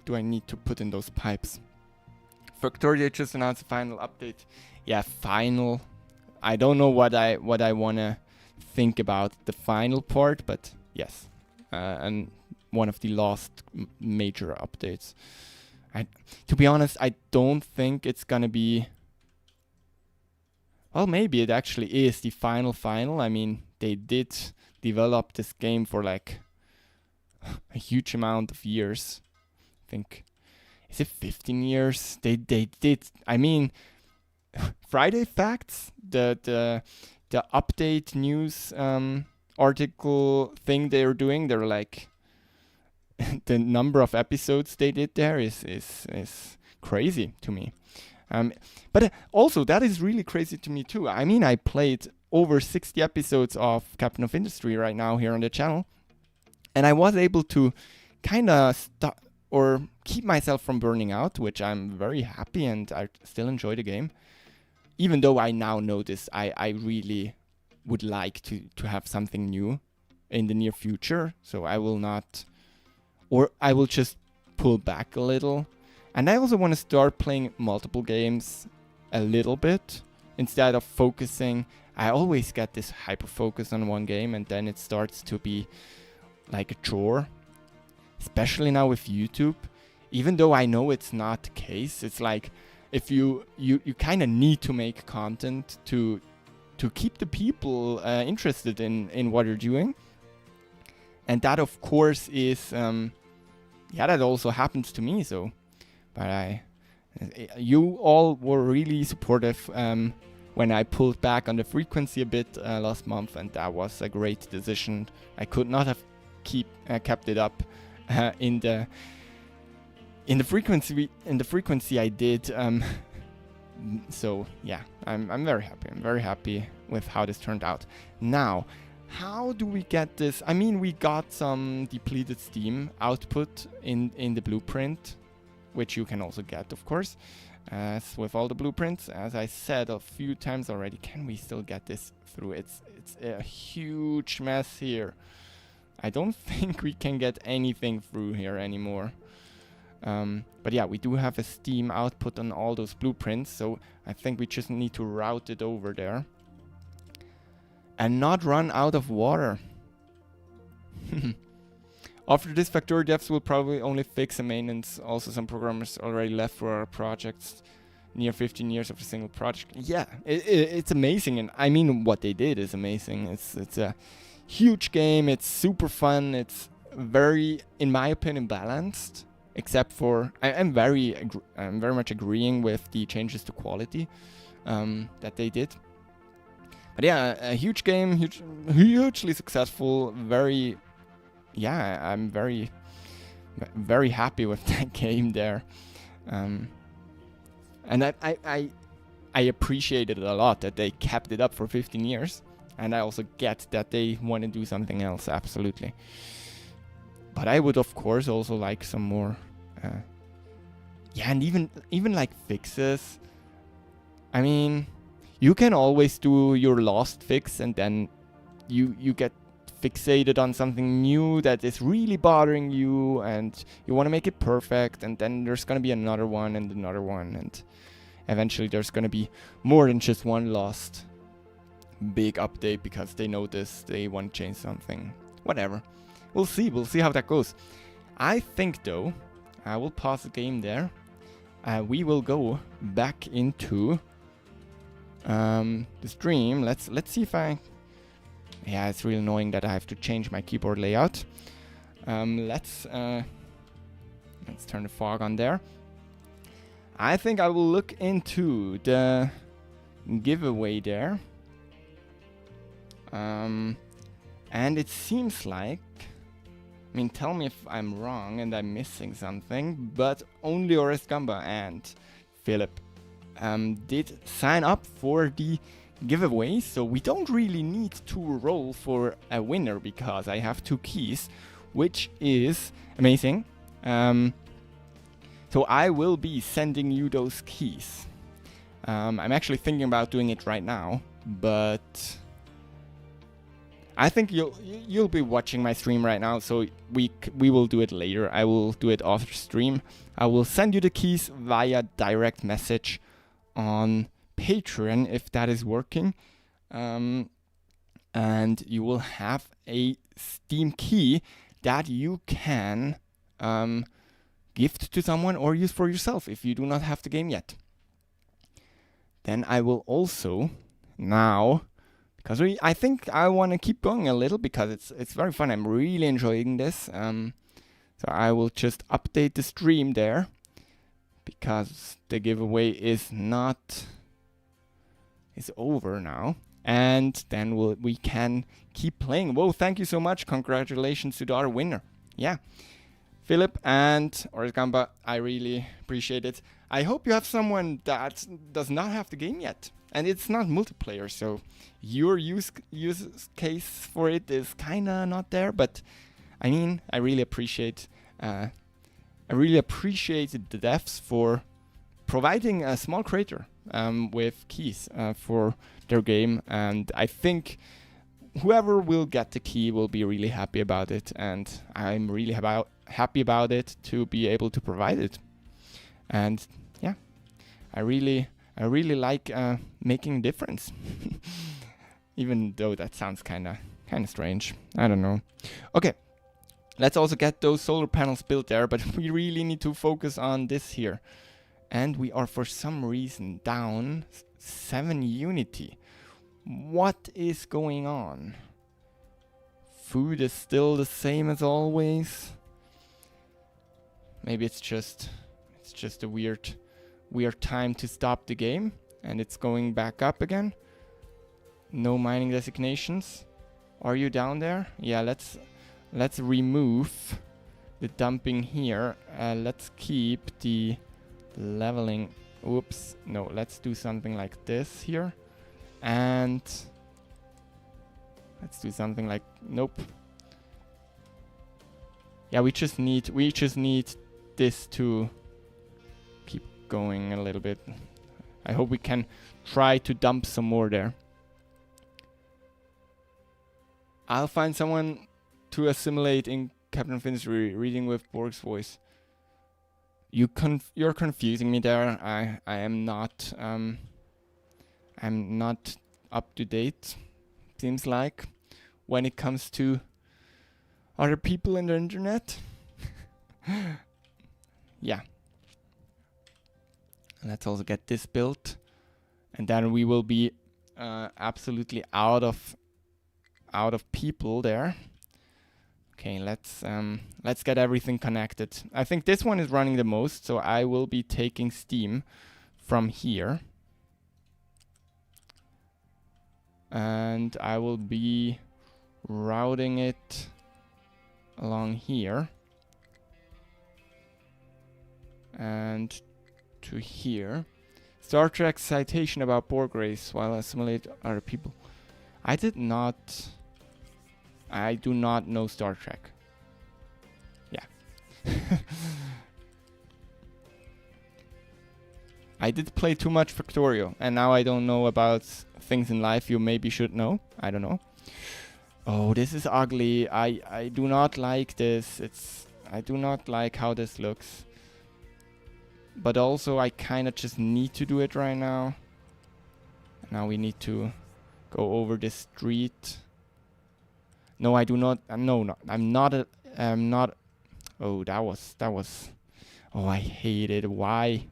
do I need to put in those pipes? Factorio just announced a final update. Yeah, final. I don't know what I wanna think about the final part, but yes, and one of the last major updates. To be honest, I don't think it's gonna be. Well, maybe it actually is the final. I mean, they did develop this game for like a huge amount of years. I think, is it 15 years? They did. I mean, Friday Facts, the update news article thing they're doing. They're like, the number of episodes they did there is crazy to me. But also that is really crazy to me too. I mean, I played over 60 episodes of Captain of Industry right now here on the channel, and I was able to kind of stop or keep myself from burning out, which I'm very happy, and I still enjoy the game. Even though I now notice I really would like to have something new in the near future, so I will not, or I will just pull back a little. And I also want to start playing multiple games a little bit instead of focusing. I always get this hyper focus on one game, and then it starts to be like a chore, especially now with YouTube. Even though I know it's not the case, it's like if you kind of need to make content to keep the people interested in what you're doing. And that of course is that also happens to me. So but you all were really supportive when I pulled back on the frequency a bit last month, and that was a great decision. I could not have kept it up in the frequency I did. So yeah, I'm very happy. I'm very happy with how this turned out. Now, how do we get this? I mean, we got some depleted Steam output in the blueprint, which you can also get, of course, as with all the blueprints. As I said a few times already, can we still get this through? It's a huge mess here. I don't think we can get anything through here anymore. But yeah, we do have a Steam output on all those blueprints, so I think we just need to route it over there and not run out of water. After this, Factorio devs will probably only fix and maintenance. Also, some programmers already left for our projects. Near 15 years of a single project. Yeah, it's amazing, and I mean, what they did is amazing. It's a huge game. It's super fun. It's very, in my opinion, balanced. Except for I'm very much agreeing with the changes to quality that they did. But yeah, a huge game, hugely successful. Very, yeah, I'm very happy with that game there. And I appreciate it a lot that they kept it up for 15 years. And I also get that they want to do something else, absolutely. But I would, of course, also like some more, and even like fixes. I mean, you can always do your last fix, and then you get fixated on something new that is really bothering you, and you want to make it perfect, and then there's gonna be another one, and eventually there's gonna be more than just one last big update because they notice they want to change something. Whatever. We'll see how that goes. I think though, I will pause the game there. We will go back into the stream. Let's see if I... Yeah, it's really annoying that I have to change my keyboard layout. Let's turn the fog on there. I think I will look into the giveaway there. And it seems like... I mean, tell me if I'm wrong and I'm missing something, but only Orest Gamba and Philip did sign up for the giveaway, so we don't really need to roll for a winner because I have 2 keys, which is amazing. So I will be sending you those keys. I'm actually thinking about doing it right now, but I think you'll be watching my stream right now, so we will do it later. I will do it off stream. I will send you the keys via direct message on Patreon if that is working, and you will have a Steam key that you can gift to someone or use for yourself if you do not have the game yet. Then I will also now, because I think I want to keep going a little because it's very fun. I'm really enjoying this. So I will just update the stream there because the giveaway is over now. And then we can keep playing. Whoa, thank you so much. Congratulations to our winner. Yeah. Philip and Orizgamba, I really appreciate it. I hope you have someone that does not have the game yet. And it's not multiplayer, so your use case for it is kinda not there. But I mean, I really appreciate the devs for providing a small creator with keys for their game, and I think whoever will get the key will be really happy about it, and I'm really happy about it to be able to provide it. And yeah, I really like making a difference, even though that sounds kind of strange. I don't know. Okay, let's also get those solar panels built there, but we really need to focus on this here. And we are for some reason down 7 unity. What is going on? Food is still the same as always. Maybe it's just a weird time to stop the game and it's going back up again. No mining designations. Are you down there? Yeah, let's remove the dumping here. Let's keep the leveling. Oops, no, let's do something like this here. And let's do something like, nope. Yeah, we just need this to keep going a little bit. I hope we can try to dump some more there. I'll find someone to assimilate in Captain Finn's reading with Borg's voice. You're confusing me there. I'm not up to date, seems like, when it comes to other people in the internet. Yeah. Let's also get this built, and then we will be absolutely out of people there. Okay, let's get everything connected. I think this one is running the most, so I will be taking Steam from here. And I will be routing it along here. And to here. Star Trek citation about Borg race while assimilate other people. I do not know Star Trek. Yeah. I did play too much Factorio, and now I don't know about things in life you maybe should know. I don't know. Oh, this is ugly. I do not like this. I do not like how this looks. But also, I kind of just need to do it right now. Now we need to go over this street. No, I do not. No, I'm not. Oh, that was. Oh, I hate it. Why?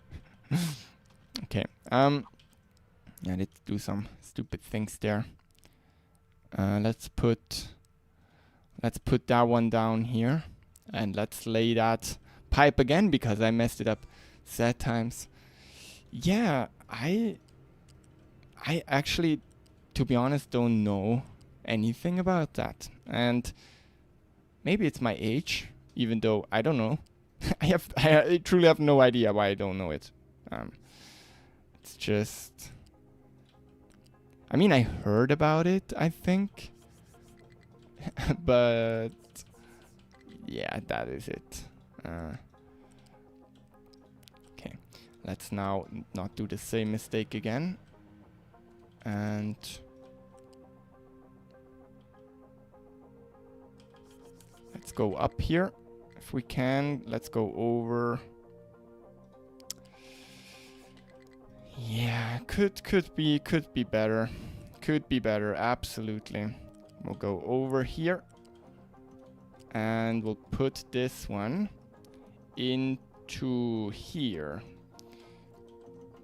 Okay. I did do some stupid things there. Let's put that one down here, and let's lay that pipe again because I messed it up sad times. Yeah, I actually, to be honest, don't know anything about that, and maybe it's my age, even though I don't know. I truly have no idea why I don't know it. It's just, I mean, I heard about it, I think, but yeah, that is it. Okay, let's now not do the same mistake again. And go up here if we can. Let's go over. Yeah, could be better. Could be better, absolutely. We'll go over here. And we'll put this one into here.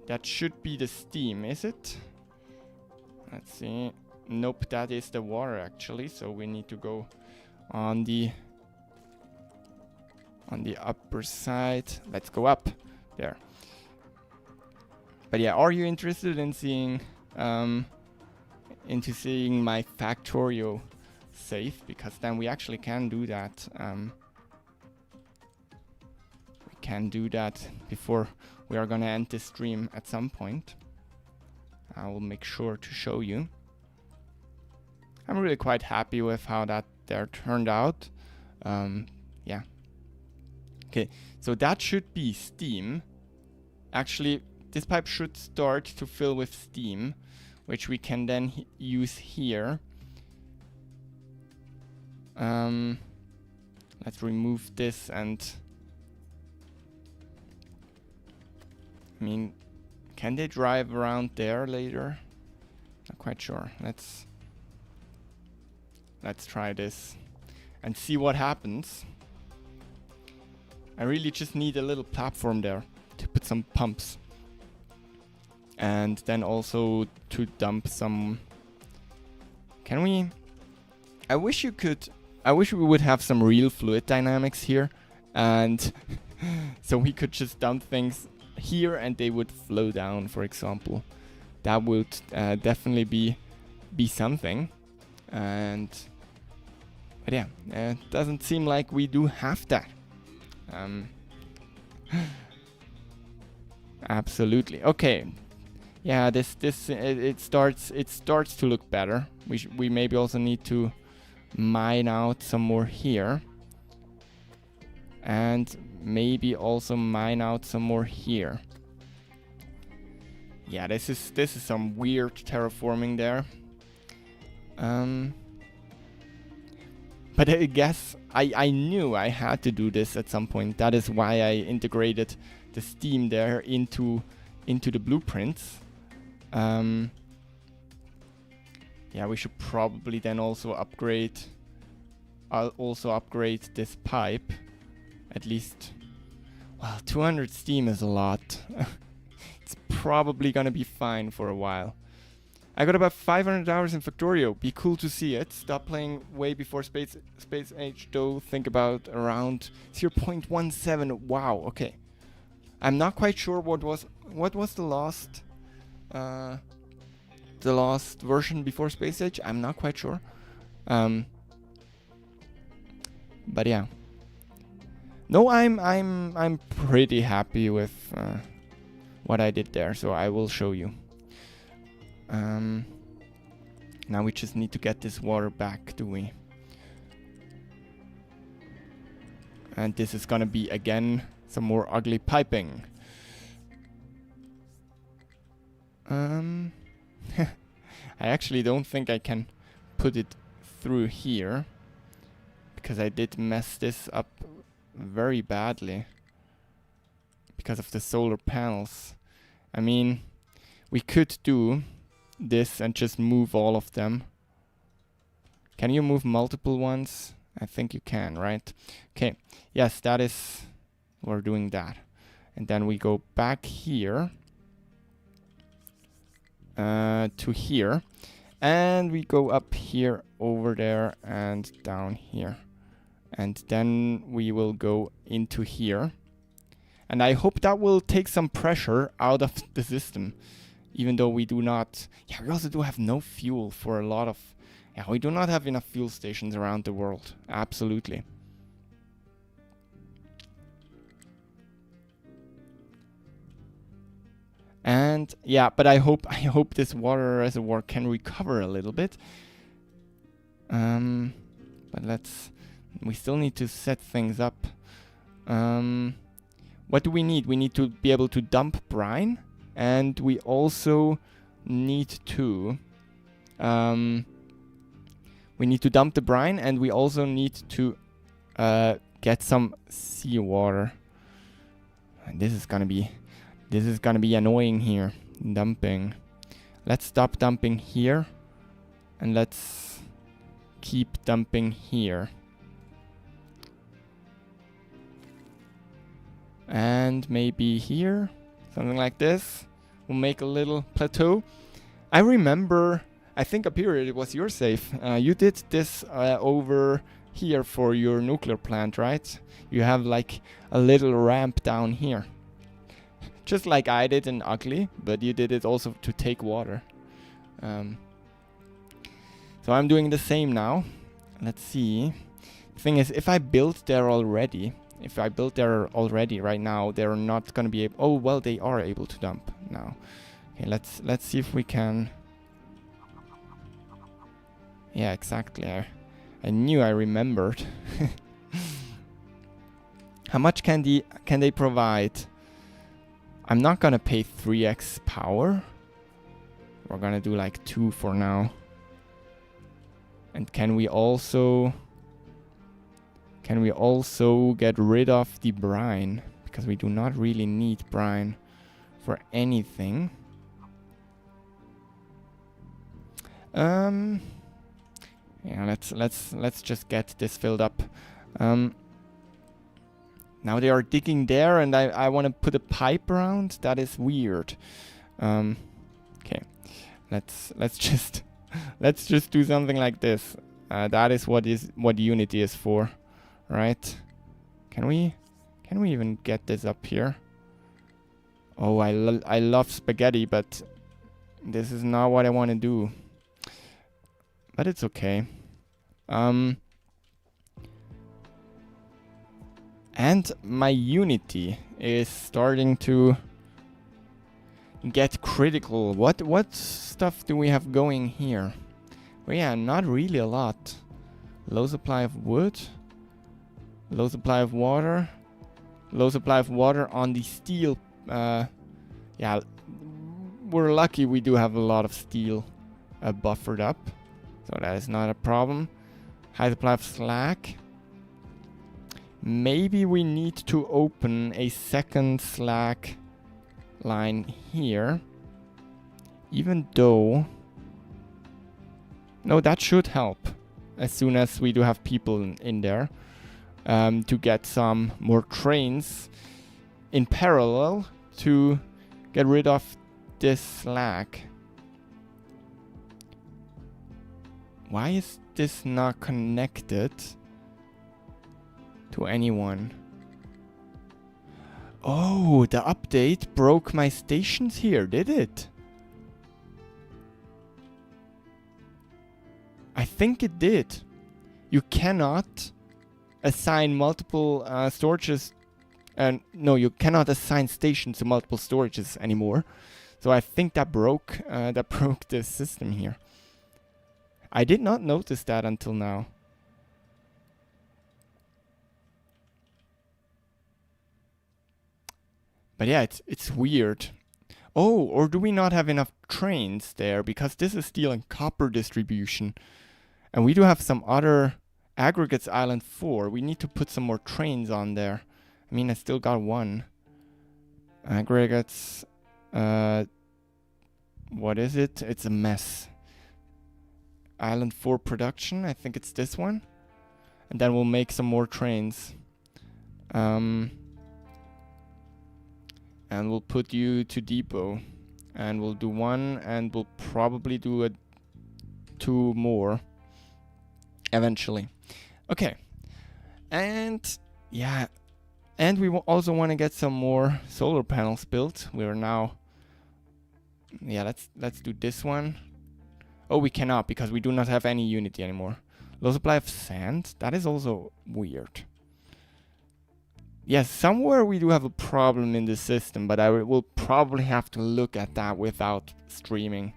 That should be the steam, is it? Let's see. Nope, that is the water actually. So we need to go on the upper side. Let's go up there. But yeah, are you interested in seeing my Factorio save? Because then we actually can do that. We can do that before we are gonna end this stream at some point. I will make sure to show you. I'm really quite happy with how that there turned out. Yeah. Okay, so that should be steam. Actually, this pipe should start to fill with steam, which we can then use here. Let's remove this and... I mean, can they drive around there later? Not quite sure. Let's try this and see what happens. I really just need a little platform there to put some pumps. And then also to dump some... Can we... I wish we would have some real fluid dynamics here. And so we could just dump things here and they would flow down, for example. That would definitely be something. And... But yeah, it doesn't seem like we do have that. Absolutely. Okay. Yeah, it starts to look better. We maybe also need to mine out some more here, and maybe also mine out some more here. Yeah, this is some weird terraforming there. But I guess I knew I had to do this at some point. That is why I integrated the steam there into the blueprints. Yeah, we should probably then also upgrade. I'll also upgrade this pipe. At least, well, 200 steam is a lot. It's probably gonna be fine for a while. I got about 500 hours in Factorio. Be cool to see it. Stop playing way before Space Age though. Think about around 0.17. Wow. Okay. I'm not quite sure what was the last version before Space Age. I'm not quite sure. But yeah. No, I'm pretty happy with what I did there. So I will show you. Now we just need to get this water back, do we? And this is gonna be again some more ugly piping. I actually don't think I can put it through here, because I did mess this up very badly because of the solar panels. I mean, we could do this and just move all of them. Can you move multiple ones? I think you can, right? Okay, yes, that is, we're doing that. And then we go back here to here, and we go up here, over there, and down here. And then we will go into here. And I hope that will take some pressure out of the system. Even though we do not... Yeah, we also do have no fuel for a lot of... Yeah, we do not have enough fuel stations around the world. Absolutely. And yeah, but I hope this water reservoir can recover a little bit. But we still need to set things up. What do we need? We need to be able to dump brine, and we also need to dump the brine, and we also need to get some seawater. And this is gonna be annoying here. Dumping. Let's stop dumping here. And let's keep dumping here. And maybe here. Something like this. We'll make a little plateau. I remember, I think up here it was your safe. You did this over here for your nuclear plant, right? You have like a little ramp down here. Just like I did in Ugly, but you did it also to take water. So I'm doing the same now. Let's see. Thing is, if I build there already, right now, they're not gonna be able. Oh well, they are able to dump now. Okay, let's see if we can. Yeah, exactly. I knew I remembered. How much can they provide? I'm not gonna pay 3x power. We're gonna do like 2 for now. And can we also get rid of the brine? Because we do not really need brine for anything. Yeah, let's just get this filled up. Now they are digging there, and I want to put a pipe around. That is weird. Okay, let's just do something like this. That is what Unity is for, right? Can we even get this up here? Oh, I love spaghetti, but this is not what I want to do. But it's okay. And my Unity is starting to get critical. What stuff do we have going here? Well, yeah, not really a lot. Low supply of wood. Low supply of water. Low supply of water on the steel. Yeah, we're lucky we do have a lot of steel buffered up. So that is not a problem. High supply of slag. Maybe we need to open a second slag line here. Even though... No, that should help. As soon as we do have people in there. To get some more trains in parallel to get rid of this slag. Why is this not connected to anyone? Oh, the update broke my stations here, did it? I think it did. You cannot assign multiple storages. No, you cannot assign stations to multiple storages anymore. So I think that broke the system here. I did not notice that until now. But yeah, it's weird. Oh, or do we not have enough trains there? Because this is steel and copper distribution. And we do have some other aggregates island 4. We need to put some more trains on there. I mean, I still got one. Aggregates. What is it? It's a mess. Island 4 production. I think it's this one. And then we'll make some more trains. And we'll put you to depot. And we'll do one. And we'll probably do 2 more. Eventually. Okay. And yeah. And we also want to get some more solar panels built. We're now... Yeah, let's do this one. Oh, we cannot because we do not have any Unity anymore. Low supply of sand. That is also weird. Yes, somewhere we do have a problem in the system, but I will probably have to look at that without streaming.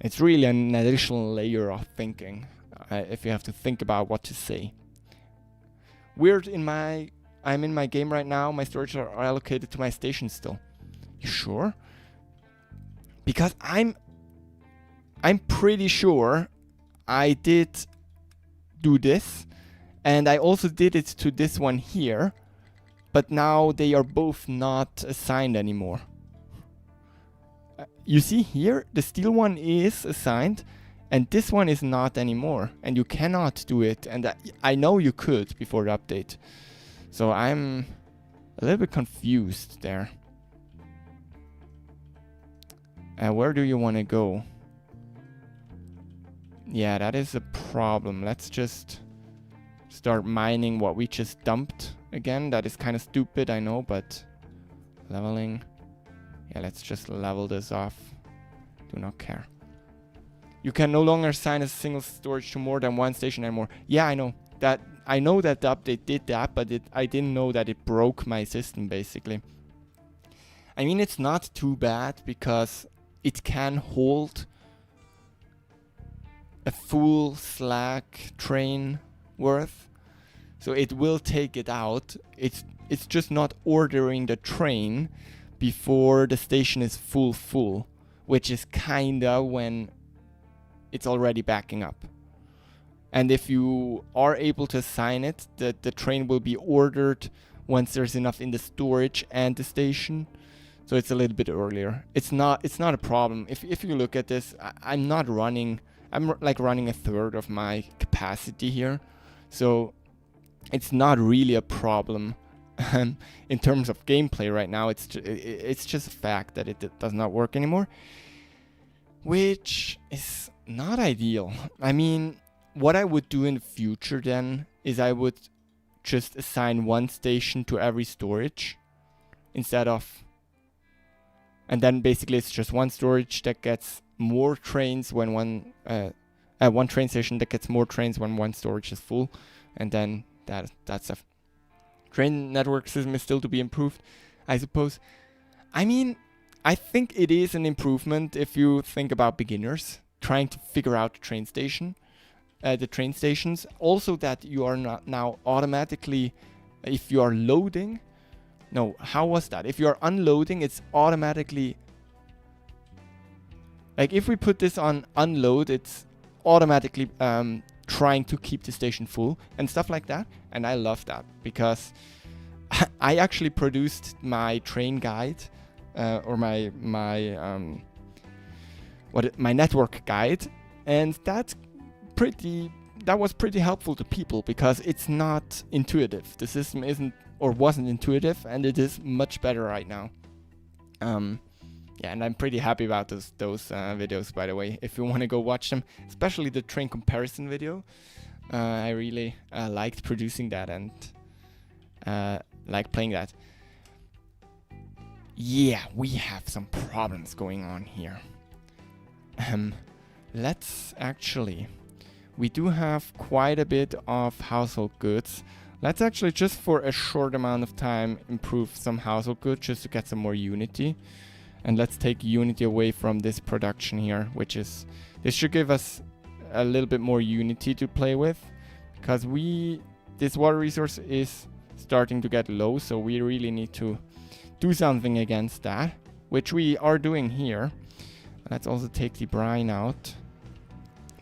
It's really an additional layer of thinking, if you have to think about what to say. I'm in my game right now. My storage are allocated to my station still. You sure? Because I'm pretty sure I did do this, And I also did it to this one here, but now they are both not assigned anymore. You see here, the steel one is assigned, and this one is not anymore. And you cannot do it, and I know you could before the update. So I'm a little bit confused there. Where do you want to go? Yeah, that is a problem. Let's just start mining what we just dumped again. That is kind of stupid, I know, but leveling. Yeah, let's just level this off. Do not care. You can no longer assign a single storage to more than one station anymore. Yeah, I know that. I know that the update did that, but I didn't know that it broke my system, basically. I mean, it's not too bad because it can hold a full Slack train worth, so it will take it out. It's just not ordering the train before the station is full, which is kinda when it's already backing up. And if you are able to assign it, the train will be ordered once there's enough in the storage and the station. So it's a little bit earlier. It's not a problem. If you look at this, I'm like running a third of my capacity here. So it's not really a problem in terms of gameplay right now. It's just a fact that it does not work anymore, which is not ideal. I mean, what I would do in the future then is I would just assign one station to every storage instead of, and then basically it's just one storage that gets more trains when one train station that gets more trains when one storage is full, and then that's a train network system is still to be improved, I suppose. I mean, I think it is an improvement if you think about beginners trying to figure out the train stations. Also that you are not now automatically, if you are loading, no, how was that? If you are unloading, it's automatically, like if we put this on unload, it's automatically trying to keep the station full and stuff like that. And I love that because I actually produced my train guide or my network guide, and that was pretty helpful to people because it's not intuitive. The system wasn't intuitive, and it is much better right now. Yeah, and I'm pretty happy about those videos, by the way. If you want to go watch them, especially the train comparison video, I really liked producing that and like playing that. Yeah, we have some problems going on here. We do have quite a bit of household goods. Let's actually, just for a short amount of time, improve some household goods just to get some more unity. And let's take unity away from this production here, this should give us a little bit more unity to play with, because this water resource is starting to get low, so we really need to do something against that, which we are doing here. Let's also take the brine out.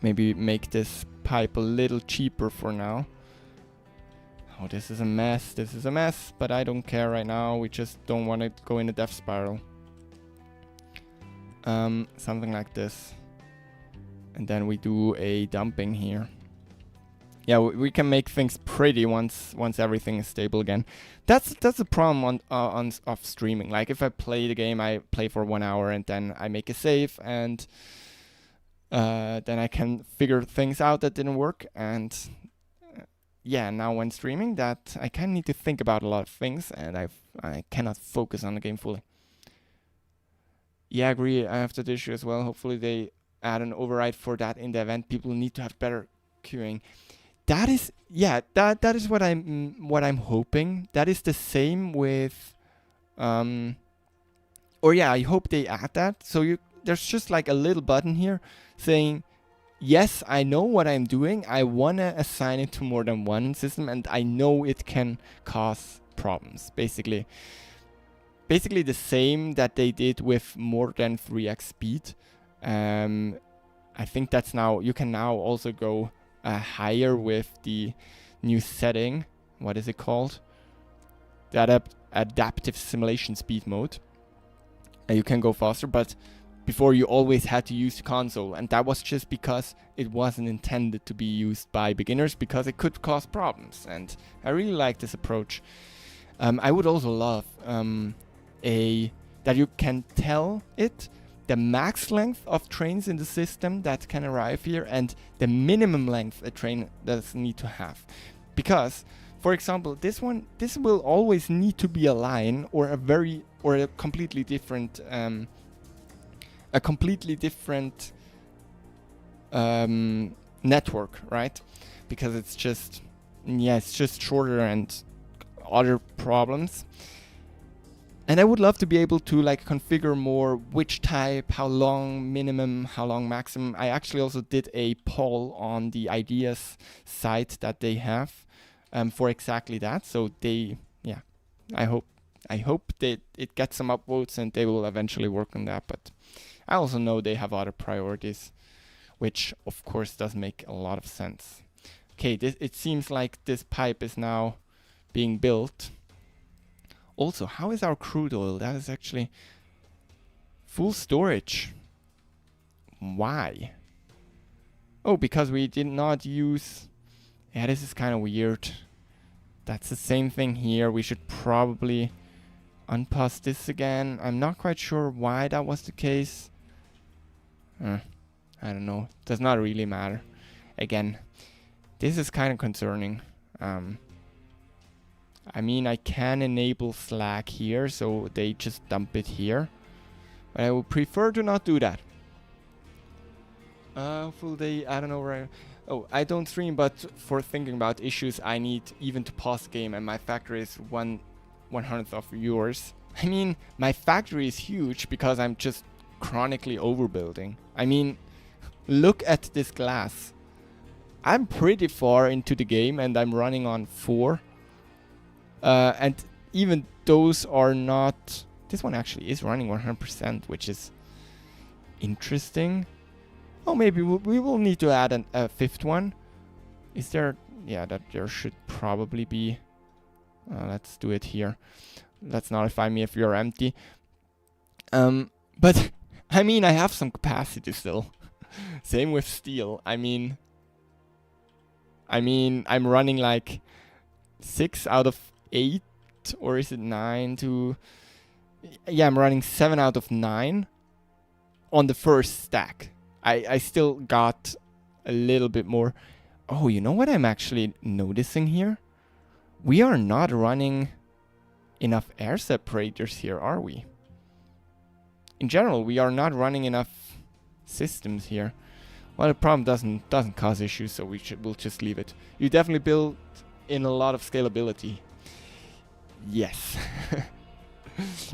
Maybe make this pipe a little cheaper for now. Oh, this is a mess, but I don't care right now. We just don't want to go in a death spiral. Something like this. And then we do a dumping here. Yeah, we can make things pretty once everything is stable again. That's the problem of streaming. Like if I play the game, I play for 1 hour and then I make a save, and then I can figure things out that didn't work. And yeah, now when streaming, that I kind of need to think about a lot of things, and I cannot focus on the game fully. Yeah, I agree. I have that issue as well. Hopefully they add an override for that in the event. People need to have better queuing. That is what I'm hoping. That is the same with I hope they add that. So there's just like a little button here saying, yes, I know what I'm doing. I want to assign it to more than one system, and I know it can cause problems. Basically the same that they did with more than 3x speed. I think that's now, you can now also go higher with the new setting. What is it called? The adaptive simulation speed mode. You can go faster, but before you always had to use the console, and that was just because it wasn't intended to be used by beginners because it could cause problems, and I really like this approach. I would also love that you can tell it the max length of trains in the system that can arrive here and the minimum length a train does need to have. Because, for example, this will always need to be a line or a completely different network, right? Because it's just shorter and other problems. And I would love to be able to like configure more which type, how long minimum, how long maximum. I actually also did a poll on the ideas site that they have for exactly that. So I hope that it gets some upvotes and they will eventually work on that. But I also know they have other priorities, which of course does make a lot of sense. Okay, it seems like this pipe is now being built. Also, how is our crude oil? That is actually full storage. Why? Oh, because we did not use... Yeah, this is kind of weird. That's the same thing here. We should probably unpause this again. I'm not quite sure why that was the case. I don't know. Does not really matter. Again, this is kind of concerning. I mean, I can enable Slack here, so they just dump it here. But I would prefer to not do that. Full day, I don't know where I don't stream, but for thinking about issues, I need even to pause the game, and my factory is 1/100th of yours. I mean, my factory is huge because I'm just chronically overbuilding. I mean, look at this glass. I'm pretty far into the game, and I'm running on 4. And even those are not... This one actually is running 100%, which is interesting. Oh, maybe we will need to add a 5th one. Is there... Yeah, that there should probably be. Let's do it here. Let's notify me if you're empty. But, I mean, I have some capacity still. Same with steel. I mean, I'm running like 6 out of 8, or is it 9 to... Yeah, I'm running 7 out of 9 on the first stack. I still got a little bit more. Oh, you know what I'm actually noticing here? We are not running enough air separators here, are we? In general, we are not running enough systems here. Well, the problem doesn't cause issues, so we'll just leave it. You definitely build in a lot of scalability. Yes.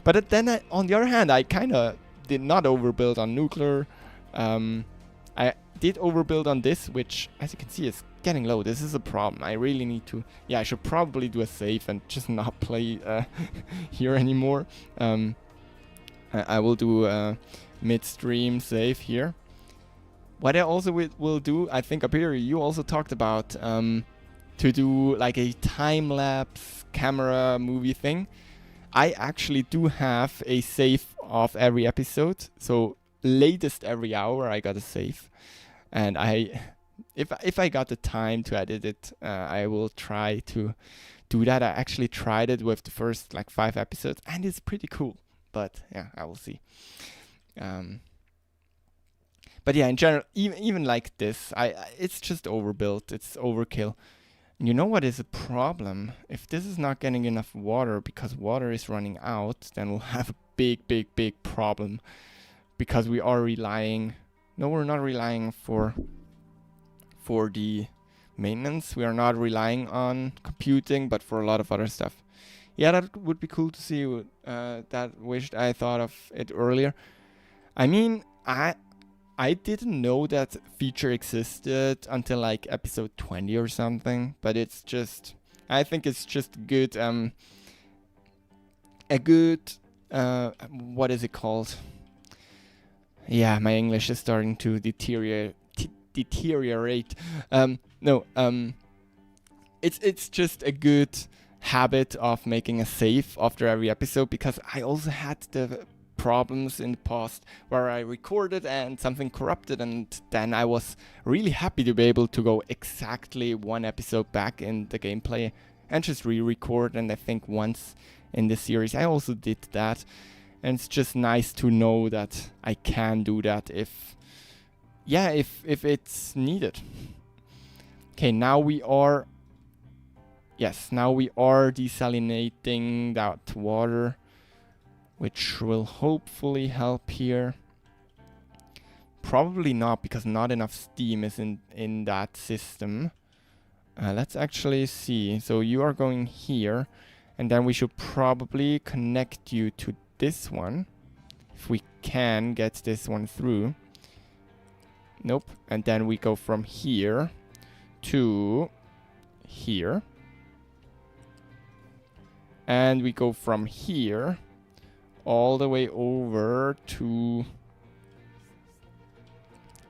But then on the other hand, I kind of did not overbuild on nuclear. I did overbuild on this, which, as you can see, is getting low. This is a problem. I really need to... Yeah, I should probably do a save and just not play here anymore. I will do a midstream save here. What I also will do, I think up here, you also talked about to do like a time-lapse camera movie thing. I actually do have a save of every episode, so latest every hour I got a save, and if I got the time to edit it, I will try to do that. I actually tried it with the first like 5 episodes, and it's pretty cool. But yeah, I will see. But yeah, in general, even like this, it's just overbuilt. It's overkill. You know what is a problem? If this is not getting enough water because water is running out, then we'll have a big problem. Because we are relying... No, we're not relying for the maintenance. We are not relying on computing, but for a lot of other stuff. Yeah, that would be cool to see. That wished I thought of it earlier. I mean, I didn't know that feature existed until like episode 20 or something, but it's just... I think it's just good... a good... what is it called? Yeah, my English is starting to deteriorate. it's just a good habit of making a save after every episode, because I also had the problems in the past where I recorded and something corrupted, and then I was really happy to be able to go exactly one episode back in the gameplay and just re-record. And I think once in this series I also did that, and it's just nice to know that I can do that if it's needed. Okay, now we are desalinating that water, which will hopefully help here. Probably not, because not enough steam is in that system. Let's actually see. So you are going here, and then we should probably connect you to this one, if we can get this one through. Nope. And then we go from here to here. And we go from here all the way over to...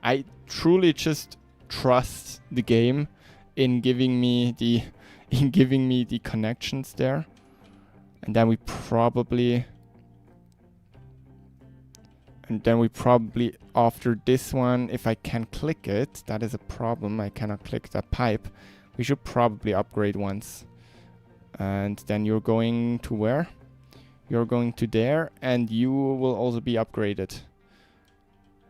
I truly just trust the game in giving me the connections there. And then we probably after this one, if I can click it, that is a problem. I cannot click that pipe. We should probably upgrade once. And then you're going to where? You're going to there, and you will also be upgraded.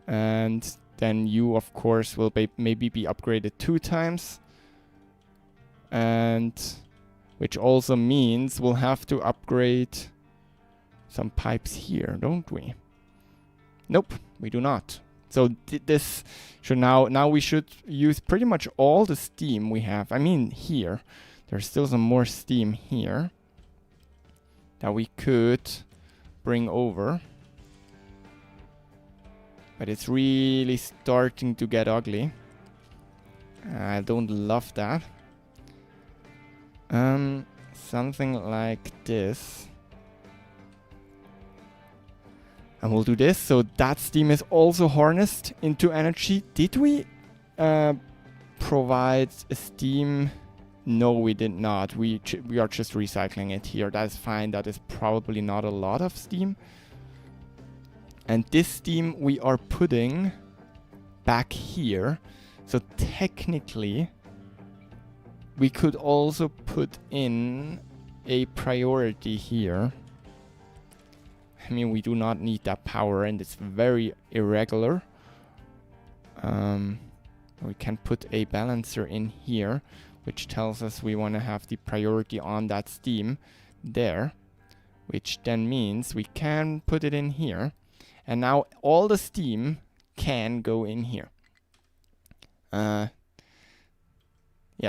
And then you, of course, will maybe be upgraded 2 times. And which also means we'll have to upgrade some pipes here, don't we? Nope, we do not. So this should now we should use pretty much all the steam we have. I mean, here there's still some more steam here that we could bring over. But it's really starting to get ugly. I don't love that. Something like this. And we'll do this. So that steam is also harnessed into energy. Did we provide a steam? No, we did not. We are just recycling it here. That's fine. That is probably not a lot of steam. And this steam we are putting back here. So technically, we could also put in a priority here. I mean, we do not need that power, and it's very irregular. We can put a balancer in here, which tells us we want to have the priority on that steam there, which then means we can put it in here. And now all the steam can go in here. Yeah,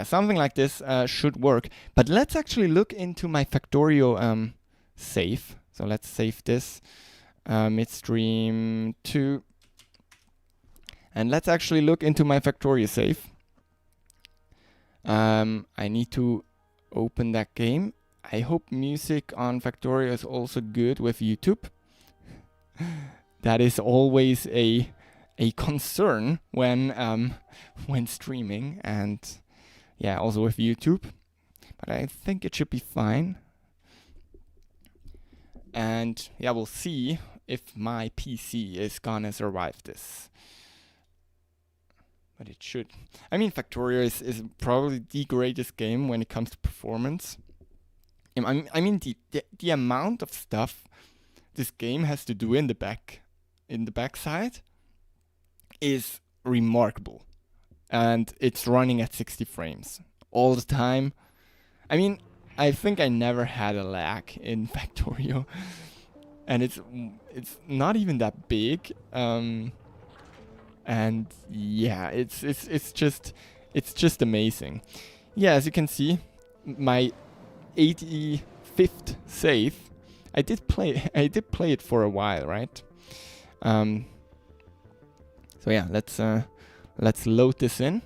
something like this should work. But let's actually look into my Factorio save. So let's save this midstream 2. And let's actually look into my Factorio save. I need to open that game. I hope music on Factorio is also good with YouTube. That is always a concern when streaming, and yeah, also with YouTube. But I think it should be fine. And yeah, we'll see if my PC is gonna survive this. But it should. I mean, Factorio is probably the greatest game when it comes to performance. I mean the amount of stuff this game has to do in the backside is remarkable. And it's running at 60 frames all the time. I mean, I think I never had a lag in Factorio, and it's not even that big. And yeah, it's just amazing. Yeah, as you can see, my 85th save. I did play it for a while, right? So yeah, let's load this in.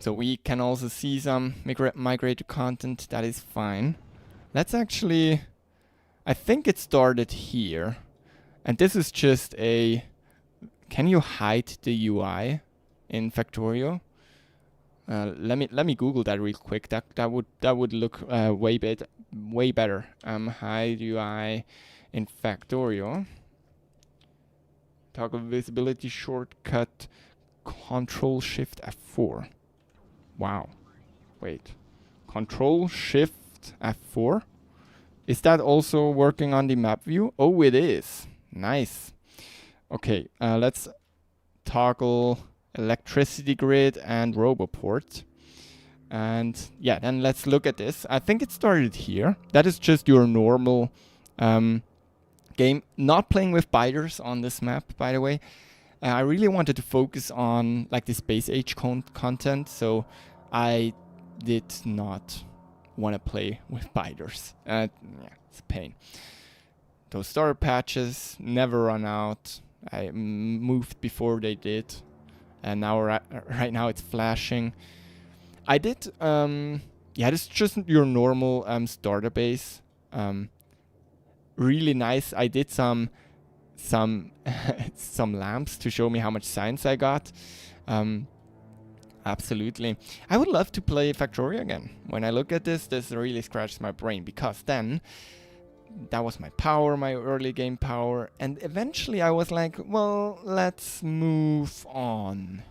So we can also see some migrated content. That is fine. Let's actually... I think it started here. And this is just a... Can you hide the UI in Factorio? Let me Google that real quick. That would look way better. How do I in Factorio toggle visibility shortcut Control Shift F4? Wow. Wait. Control Shift F4? Is that also working on the map view? Oh, it is. Nice. Okay, let's toggle electricity grid and RoboPort. And yeah, then let's look at this. I think it started here. That is just your normal game. Not playing with biters on this map, by the way. I really wanted to focus on like the space age content, so I did not want to play with biters. Yeah, it's a pain. Those starter patches never run out. I moved before they did, and now right now it's flashing. I did, yeah, this is just your normal starter base. Really nice. I did some lamps to show me how much science I got. Absolutely. I would love to play Factorio again. When I look at this really scratches my brain, because then that was my power, my early game power, and eventually I was like, well, let's move on.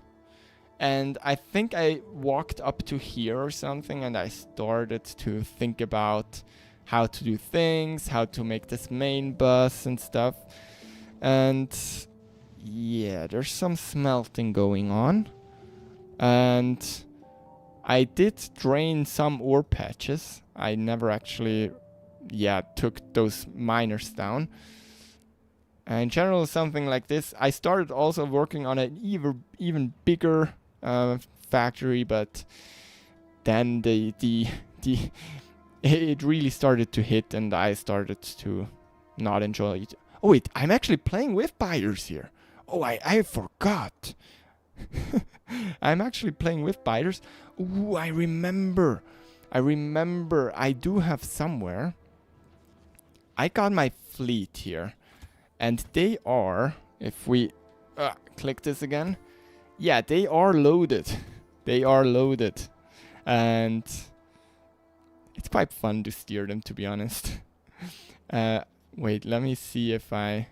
And I think I walked up to here or something, and I started to think about how to do things, how to make this main bus and stuff. And yeah, there's some smelting going on. And I did drain some ore patches. I never actually, took those miners down. In general, something like this. I started also working on an even bigger factory, but then it really started to hit, and I started to not enjoy it. Oh wait, I'm actually playing with biters here. Oh, I forgot. I'm actually playing with biters. Ooh, I remember. I do have somewhere. I got my fleet here. And they are, if we click this again. Yeah, they are loaded. They are loaded. And it's quite fun to steer them, to be honest. Wait, let me see if I...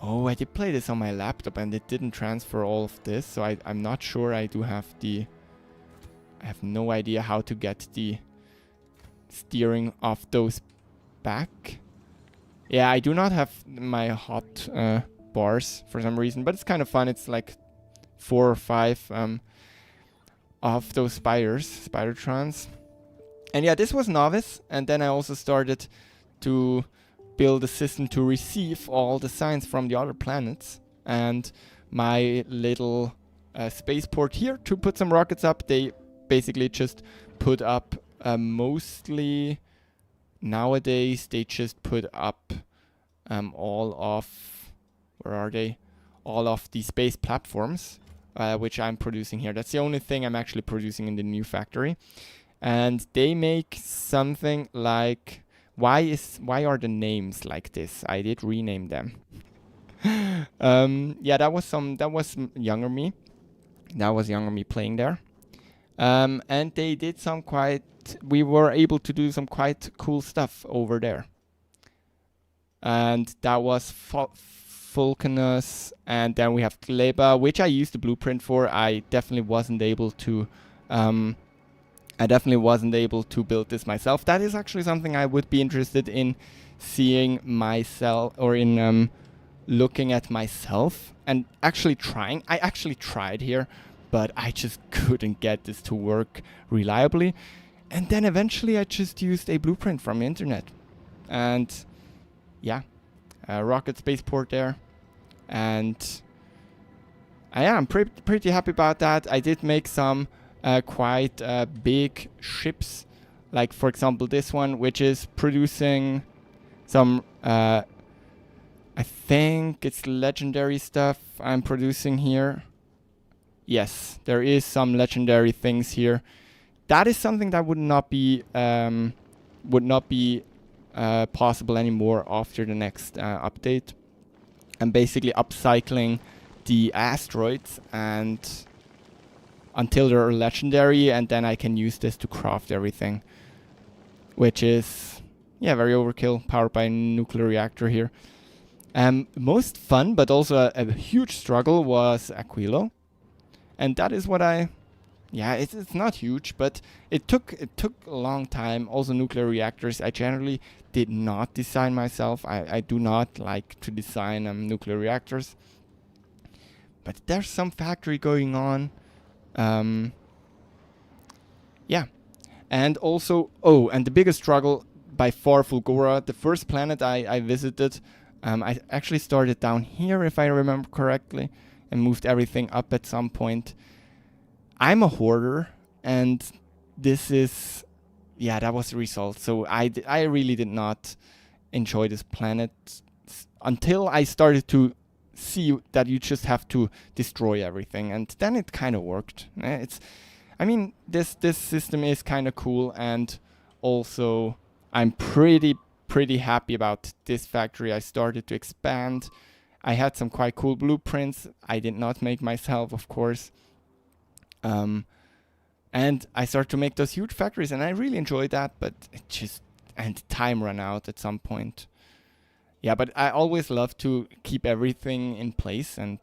Oh, I did play this on my laptop and it didn't transfer all of this, so I'm not sure I do have the... I have no idea how to get the steering of those back. Yeah, I do not have my hot bars for some reason, but it's kind of fun. It's like 4 or 5 of those Spidertrons. And yeah, this was Novice, and then I also started to build a system to receive all the signs from the other planets. And my little spaceport here to put some rockets up, they basically just put up mostly nowadays they just put up all of, where are they? All of the space platforms, which I'm producing here. That's the only thing I'm actually producing in the new factory. And they make something like, why are the names like this? I did rename them. Yeah, that was younger me. That was younger me playing there. And they did we were able to do some quite cool stuff over there. And that was Vulcanus, and then we have Gleba, which I used the blueprint for. I definitely wasn't able to build this myself. That is actually something I would be interested in seeing myself, or in looking at myself and actually trying. I actually tried here, but I just couldn't get this to work reliably. And then eventually I just used a blueprint from the internet. And yeah, rocket spaceport there. And I'm pretty happy about that. I did make some quite big ships, like for example this one, which is producing some I think it's legendary stuff I'm producing here. Yes, there is some legendary things here. That is something that would not be possible anymore after the next update. I'm basically upcycling the asteroids, and until they're legendary, and then I can use this to craft everything, which is, yeah, very overkill, powered by a nuclear reactor here. Most fun, but also a huge struggle, was Aquilo, and that is what it's not huge, but it took a long time. Also, nuclear reactors, I generally did not design myself. I do not like to design nuclear reactors, but there's some factory going on. Yeah, and also, and the biggest struggle by far, Fulgora, the first planet I visited. I actually started down here, if I remember correctly, and moved everything up at some point. I'm a hoarder, and this is, that was the result. So I really did not enjoy this planet until I started to see that you just have to destroy everything, and then it kind of worked. This system is kind of cool, and also I'm pretty happy about this factory. I started to expand. I had some quite cool blueprints. I did not make myself, of course. And I started to make those huge factories, and I really enjoyed that, but time ran out at some point. Yeah, but I always love to keep everything in place, and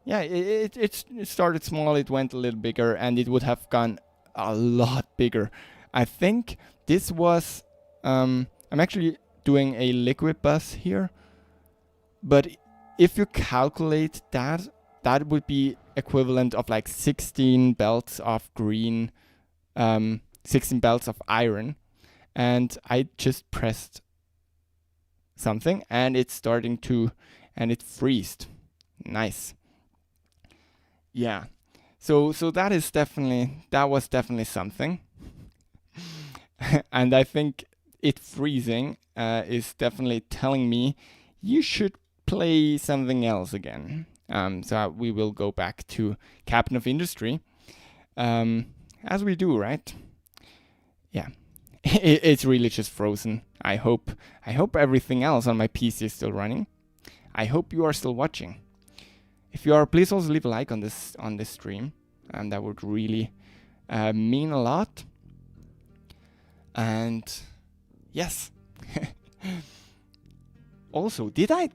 yeah, it started small, it went a little bigger, and it would have gone a lot bigger. I think this was, I'm actually doing a liquid bus here, but if you calculate that, that would be equivalent of like 16 belts of green, 16 belts of iron. And I just pressed something, and it's starting to, and it freezed. Nice. Yeah. So that was definitely something. And I think it freezing is definitely telling me you should play something else again. So we will go back to Captain of Industry, as we do, right? Yeah, it's really just frozen. I hope everything else on my PC is still running. I hope you are still watching. If you are, please also leave a like on this stream, and that would really mean a lot. And yes. Also, did I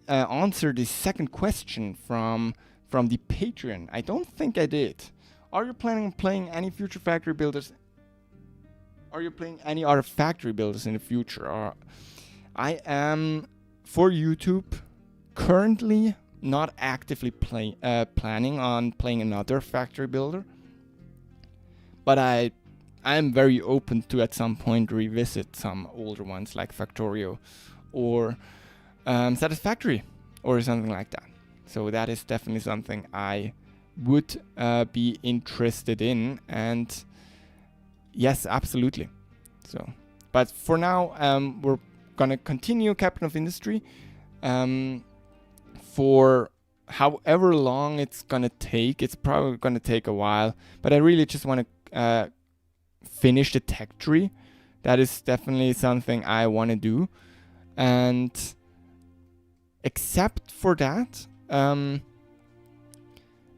answer the second question from the Patreon? I don't think I did. Are you planning on playing any future factory builders? Are you playing any other factory builders in the future? Or I am, for YouTube, currently not actively planning on playing another factory builder, but I am very open to at some point revisit some older ones like Factorio or Satisfactory or something like that. So that is definitely something I would be interested in, and yes, absolutely. So, but for now, we're gonna continue Captain of Industry for however long it's gonna take. It's probably gonna take a while, but I really just want to finish the tech tree. That is definitely something I want to do, and except for that,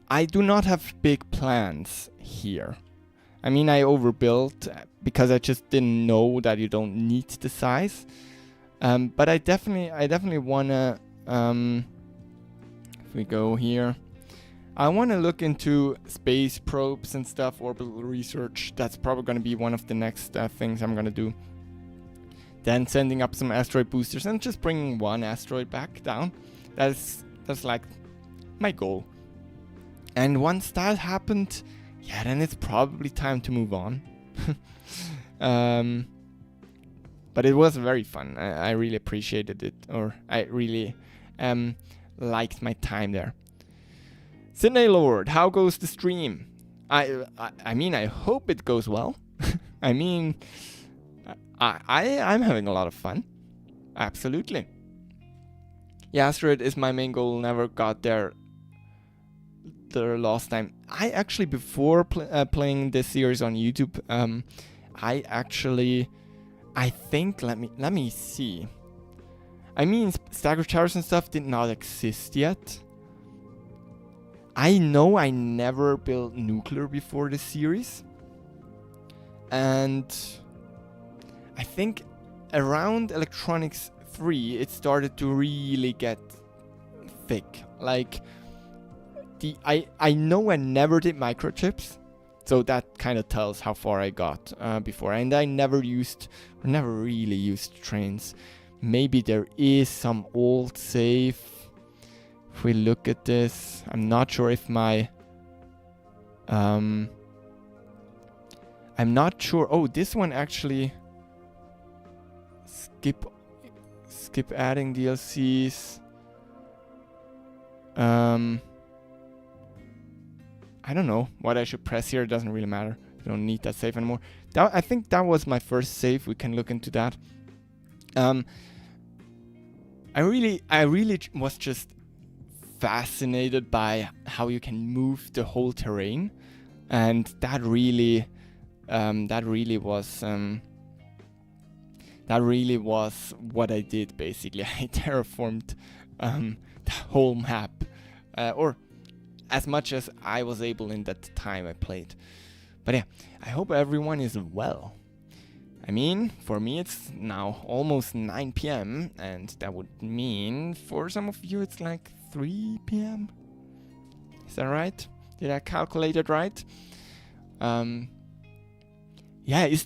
I do not have big plans here. I mean, I overbuilt because I just didn't know that you don't need the size. But I definitely wanna, if we go here, I wanna look into space probes and stuff, orbital research. That's probably gonna be one of the next things I'm gonna do. Then sending up some asteroid boosters and just bringing one asteroid back down. That's like my goal. And once that happened, yeah, then it's probably time to move on. But it was very fun. I really appreciated it, or I really liked my time there. Sydney Lord, how goes the stream? I mean, I hope it goes well. I mean, I'm having a lot of fun. Absolutely. Yeah, asteroid is my main goal. Never got there the last time. I actually, before playing this series on YouTube, I think, let me see. I mean, Stagger Towers and stuff did not exist yet. I know I never built Nuclear before this series, and I think around Electronics 3 it started to really get thick. Like I know I never did microchips, so that kind of tells how far I got before. And I never really used trains. Maybe there is some old save. If we look at this, I'm not sure if my I'm not sure. Oh, this one actually skip adding DLCs. I don't know what I should press here. It doesn't really matter. You don't need that save anymore. I think that was my first save. We can look into that. I really was just fascinated by how you can move the whole terrain, and that really was what I did basically. I terraformed the whole map, or as much as I was able in that time I played. But yeah, I hope everyone is well. I mean, for me it's now almost 9 p.m. and that would mean for some of you it's like 3 p.m. Is that right? Did I calculate it right? Yeah,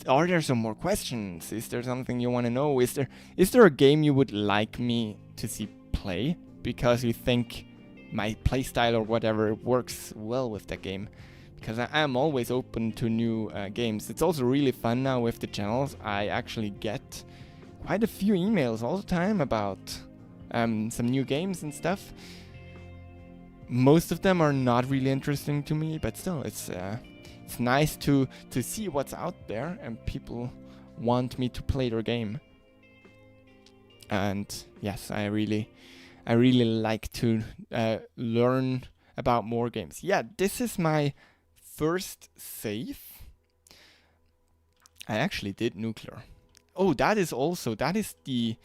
are there some more questions? Is there something you want to know? Is there a game you would like me to see play because you think my playstyle or whatever works well with that game? Because I am always open to new games. It's also really fun now with the channels. I actually get quite a few emails all the time about some new games and stuff. Most of them are not really interesting to me, but still, it's nice to see what's out there and people want me to play their game. And yes, I really like to learn about more games. Yeah, this is my first save. I actually did Nuclear. Oh, that is the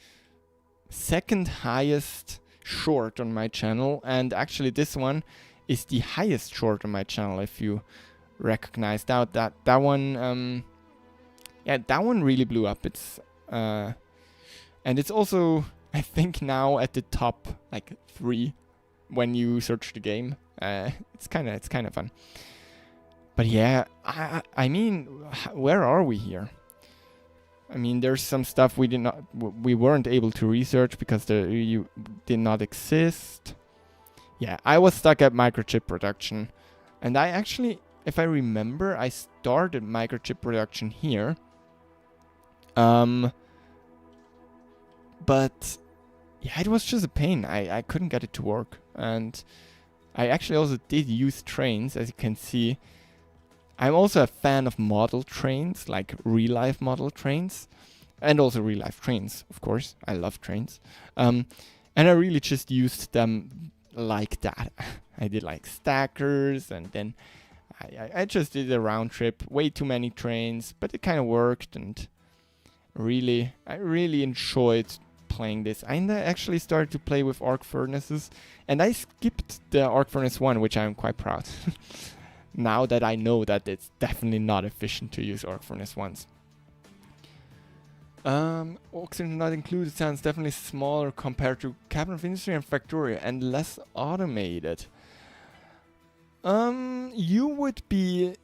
second highest short on my channel, and actually this one is the highest short on my channel, if you recognize that one. Yeah, that one really blew up. It's and it's also, I think, now at the top like 3 when you search the game. It's kind of fun. But yeah, I mean, where are we here? I mean, there's some stuff we weren't able to research because you did not exist. Yeah, I was stuck at microchip production, and I actually, if I remember, I started microchip production here. But yeah, it was just a pain. I couldn't get it to work, and I actually also did use trains, as you can see. I'm also a fan of model trains, like real-life model trains, and also real-life trains, of course. I love trains. And I really just used them like that. I did like stackers, and then I just did a round trip, way too many trains, but it kind of worked, and I really enjoyed playing this. I actually started to play with arc furnaces, and I skipped the arc furnace 1, which I'm quite proud. Now that I know that it's definitely not efficient to use arc furnace 1s. Oxygen not included sounds definitely smaller compared to Cabinet of Industry and Factorio, and less automated. You would be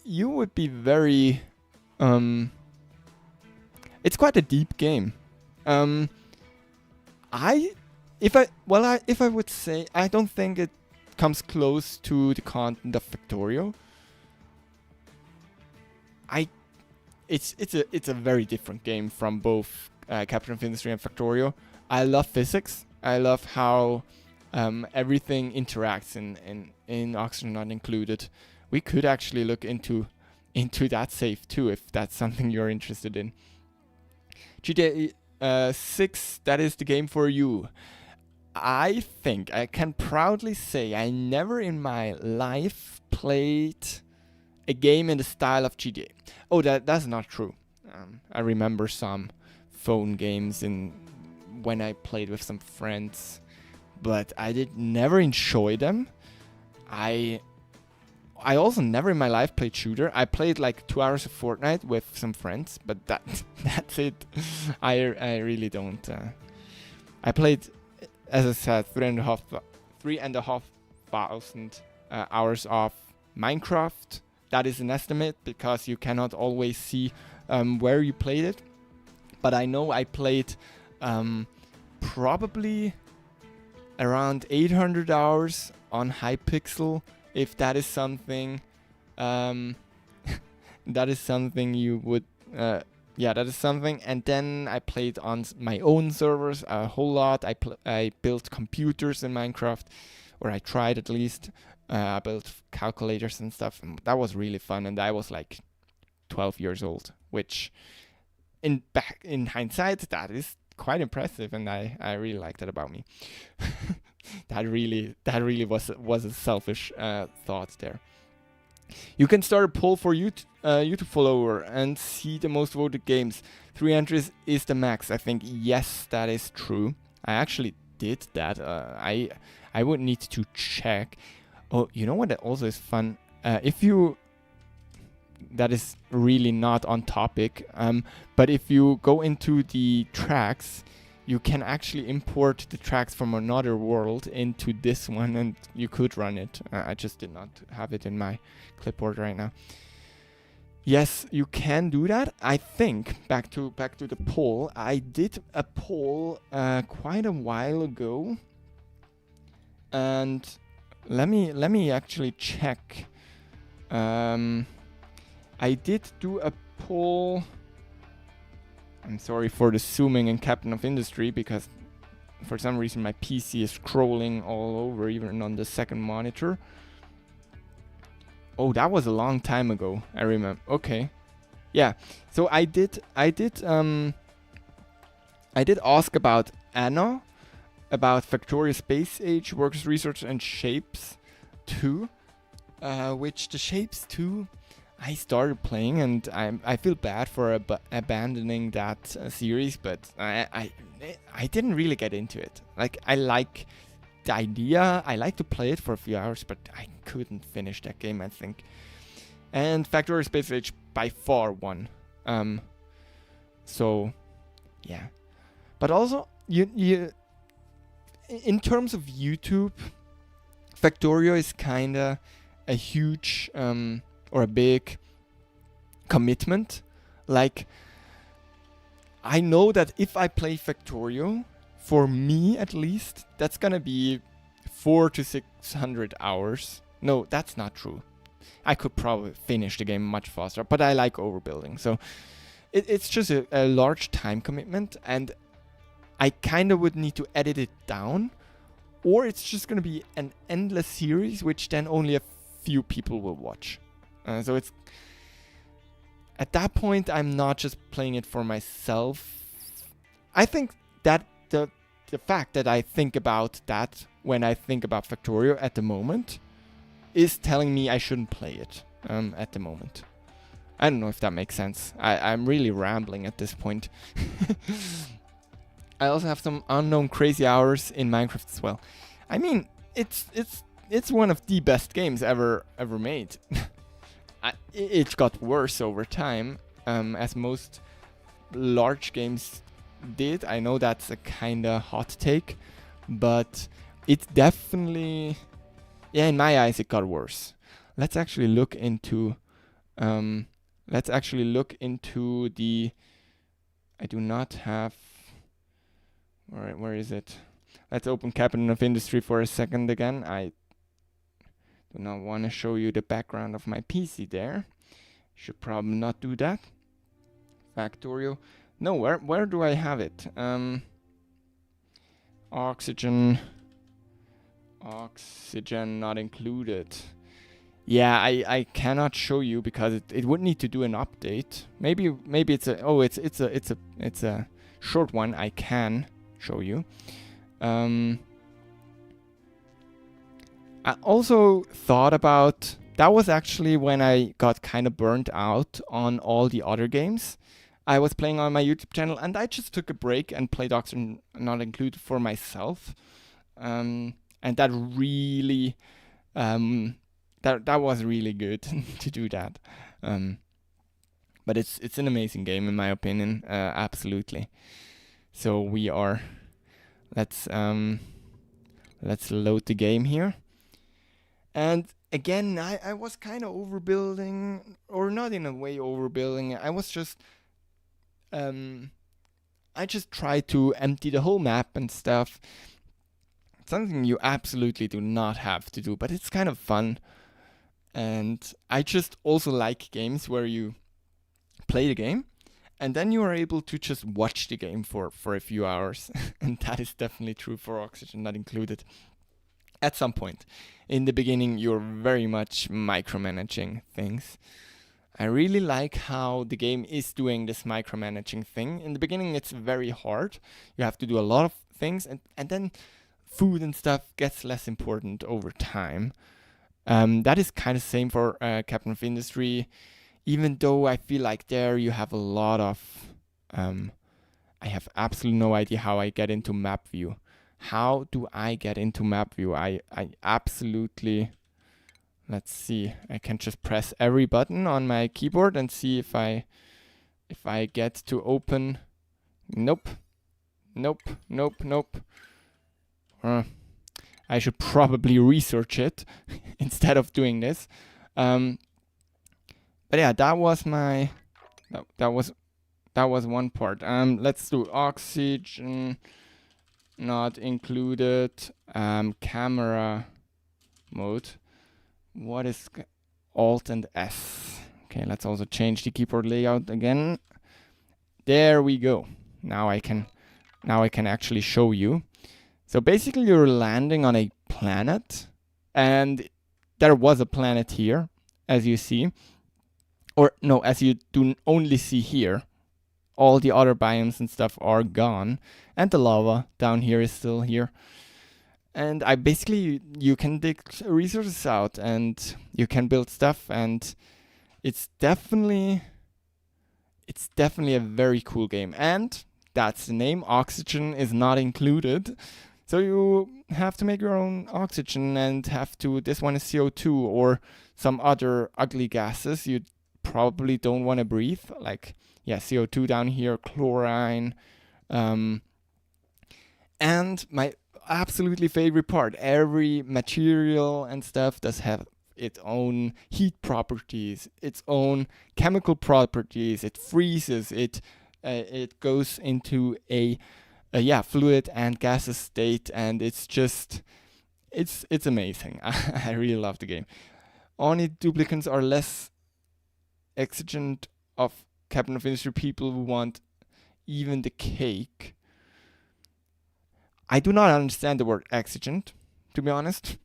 very it's quite a deep game. If I would say, I don't think it comes close to the content of Factorio. It's a very different game from both Captain of Industry and Factorio. I love physics. I love how everything interacts in Oxygen Not Included. We could actually look into that save too, if that's something you're interested in. GTA 6, that is the game for you. I think I can proudly say I never in my life played a game in the style of GTA. Oh, that's not true. I remember some phone games when I played with some friends, but I did never enjoy them. I I also never in my life played shooter. I played like 2 hours of Fortnite with some friends, but that's it. I really don't. I played, as I said, 3,500 hours of Minecraft. That is an estimate because you cannot always see where you played it. But I know I played probably around 800 hours on Hypixel, if that is something. That is something you would. That is something. And then I played on my own servers a whole lot. I built computers in Minecraft, or I tried at least. I built calculators and stuff, and that was really fun. And I was like 12 years old, which in hindsight, that is quite impressive, and I really like that about me. that really was a selfish thought there. You can start a poll for YouTube follower and see the most voted games. 3 entries is the max. I think yes, that is true. I actually did that. I would need to check. Oh, you know what? That also is fun. That is really not on topic. But if you go into the tracks, you can actually import the tracks from another world into this one, and you could run it. I just did not have it in my clipboard right now. Yes, you can do that. I think back to the poll. I did a poll quite a while ago, and let me actually check. I did do a poll. I'm sorry for the zooming in Captain of Industry, because for some reason my PC is scrolling all over, even on the second monitor. Oh, that was a long time ago, I remember. Okay. Yeah. So I did ask about Anno, about Factorio Space Age, Workers Research, and Shapes 2. Which the Shapes 2 I started playing, and I feel bad for abandoning that series, but I didn't really get into it. Like, I like the idea, I like to play it for a few hours, but I couldn't finish that game, I think. And Factorio Space Age by far won. So yeah, but also you in terms of YouTube, Factorio is kinda a huge or a big commitment. Like, I know that if I play Factorio, for me at least, that's gonna be 400 to 600 hours. No, that's not true. I could probably finish the game much faster, but I like overbuilding. So it's just a large time commitment, and I kind of would need to edit it down, or it's just gonna be an endless series, which then only a few people will watch. So it's at that point, I'm not just playing it for myself. I think that the fact that I think about that when I think about Factorio at the moment is telling me I shouldn't play it at the moment. I don't know if that makes sense. I'm really rambling at this point. I also have some unknown crazy hours in Minecraft as well. I mean, it's one of the best games ever made. It got worse over time, as most large games did. I know that's a kinda hot take, but it definitely, yeah, in my eyes, it got worse. Let's actually look into the. I do not have. Alright, where is it? Let's open Captain of Industry for a second again. I do not want to show you the background of my PC there. Should probably not do that. Factorio. No, where do I have it? Oxygen not included. Yeah, I cannot show you because it would need to do an update. Maybe it's a short one. I can show you. I also thought about, that was actually when I got kind of burnt out on all the other games I was playing on my YouTube channel, and I just took a break and played Oxygen Not Included for myself. And that really that was really good to do that. But it's an amazing game in my opinion, absolutely. So let's load the game here. And again, I was kind of overbuilding, or not in a way overbuilding. I just tried to empty the whole map and stuff. Something you absolutely do not have to do, but it's kind of fun. And I just also like games where you play the game and then you are able to just watch the game for a few hours. And that is definitely true for Oxygen Not Included. At some point in the beginning, you're very much micromanaging things. I really like how the game is doing this micromanaging thing. In the beginning, it's very hard. You have to do a lot of things, and then food and stuff gets less important over time. That is kind of same for Captain of Industry, even though I feel like there you have a lot of... I have absolutely no idea how I get into map view. How do I get into map view? I absolutely... Let's see. I can just press every button on my keyboard and see if I get to open. Nope. I should probably research it instead of doing this. But yeah, that was one part. Let's do Oxygen Not Included. Camera mode. What is Alt and S? Okay, let's also change the keyboard layout again. There we go. Now I can actually show you. So basically you're landing on a planet, and there was a planet here, as you see. Or no, as you do only see here. All the other biomes and stuff are gone, and the lava down here is still here. And you can dig resources out and you can build stuff, and it's definitely a very cool game. And that's the name, Oxygen is Not Included. So you have to make your own oxygen and this one is CO2 or some other ugly gases you probably don't want to breathe. Like, yeah, CO2 down here, chlorine. And my absolutely favorite part, every material and stuff does have its own heat properties, its own chemical properties. It freezes, it goes into a fluid and gaseous state, and it's amazing. I really love the game. Only duplicants are less exigent of Captain of Industry people who want even the cake. I do not understand the word exigent, to be honest.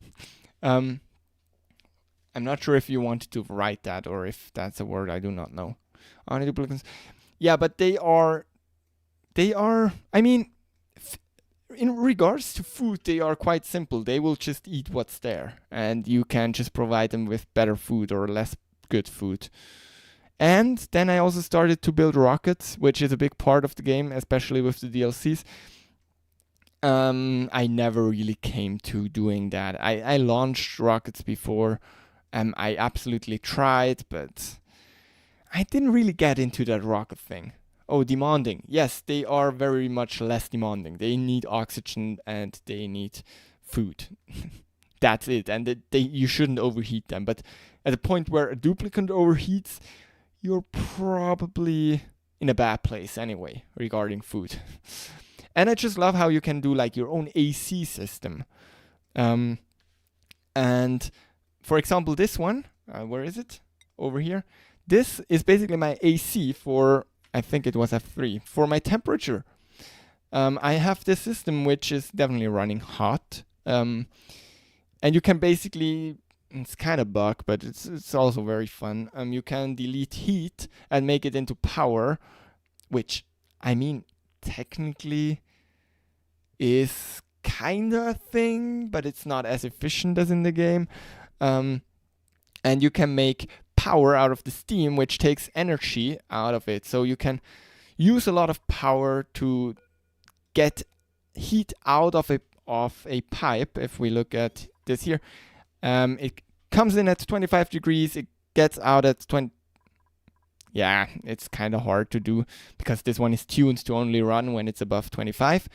I'm not sure if you wanted to write that or if that's a word, I do not know. Duplicants. Yeah, but they are, I mean, in regards to food, they are quite simple. They will just eat what's there, and you can just provide them with better food or less good food. And then I also started to build rockets, which is a big part of the game, especially with the DLCs. I never really came to doing that. I launched rockets before. I absolutely tried, but I didn't really get into that rocket thing. Oh, demanding. Yes, they are very much less demanding. They need oxygen and they need food. That's it. And you shouldn't overheat them. But at the point where a duplicant overheats, you're probably in a bad place anyway regarding food. And I just love how you can do like your own AC system. And for example, this one, where is it? Over here. This is basically my AC for, I think it was F3, for my temperature. I have this system which is definitely running hot. And you can basically, it's kind of bug, but it's also very fun. You can delete heat and make it into power, which, I mean, technically is kind of a thing, but it's not as efficient as in the game. And you can make power out of the steam, which takes energy out of it. So you can use a lot of power to get heat out of a pipe. If we look at this here, it comes in at 25 degrees, it gets out at 20. Yeah, it's kind of hard to do because this one is tuned to only run when it's above 25.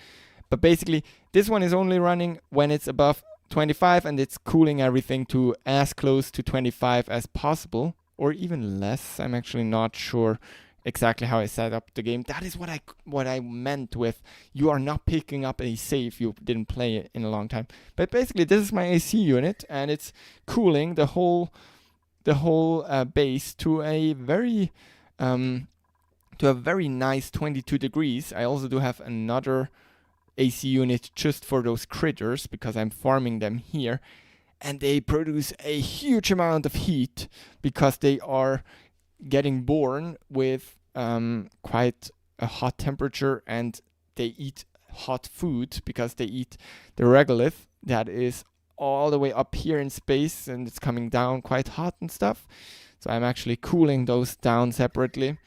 But basically, this one is only running when it's above 25, and it's cooling everything to as close to 25 as possible, or even less. I'm actually not sure exactly how I set up the game. That is what I meant with you are not picking up a save you didn't play it in a long time. But basically, this is my AC unit, and it's cooling the whole base to a very nice 22 degrees. I also do have another AC unit just for those critters because I'm farming them here, and they produce a huge amount of heat because they are getting born with quite a hot temperature, and they eat hot food because they eat the regolith that is all the way up here in space, and it's coming down quite hot and stuff. So I'm actually cooling those down separately.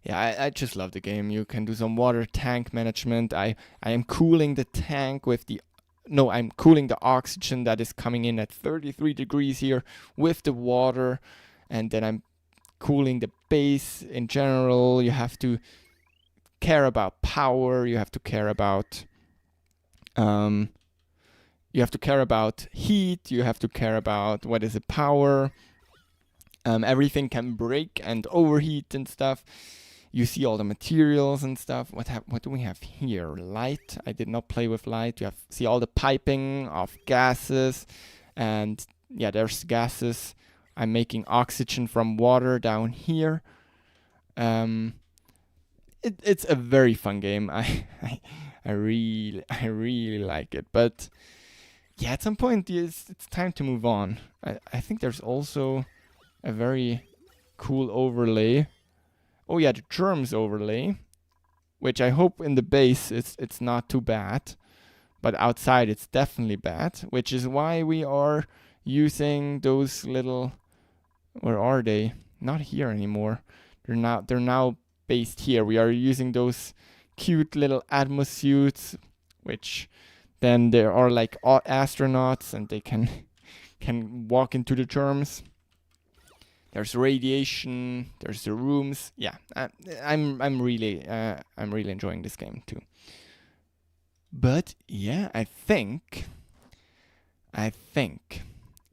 Yeah, I just love the game. You can do some water tank management. I am cooling the tank with I'm cooling the oxygen that is coming in at 33 degrees here with the water, and then I'm cooling the base in general. You have to care about power. You have to care about heat. You have to care about what is the power. Everything can break and overheat and stuff. You see all the materials and stuff. What do we have here? Light. I did not play with light. You see all the piping of gases, and yeah, there's gases. I'm making oxygen from water down here. It's a very fun game. I really like it. But yeah, at some point it's time to move on. I think there's also a very cool overlay. Oh yeah, the germs overlay, which I hope in the base it's not too bad, but outside it's definitely bad, which is why we are using those little, where are they? Not here anymore. They're now based here. We are using those cute little Atmos suits, which then there are like astronauts, and they can walk into the germs. There's radiation. There's the rooms. Yeah, I'm really enjoying this game too. But yeah, I think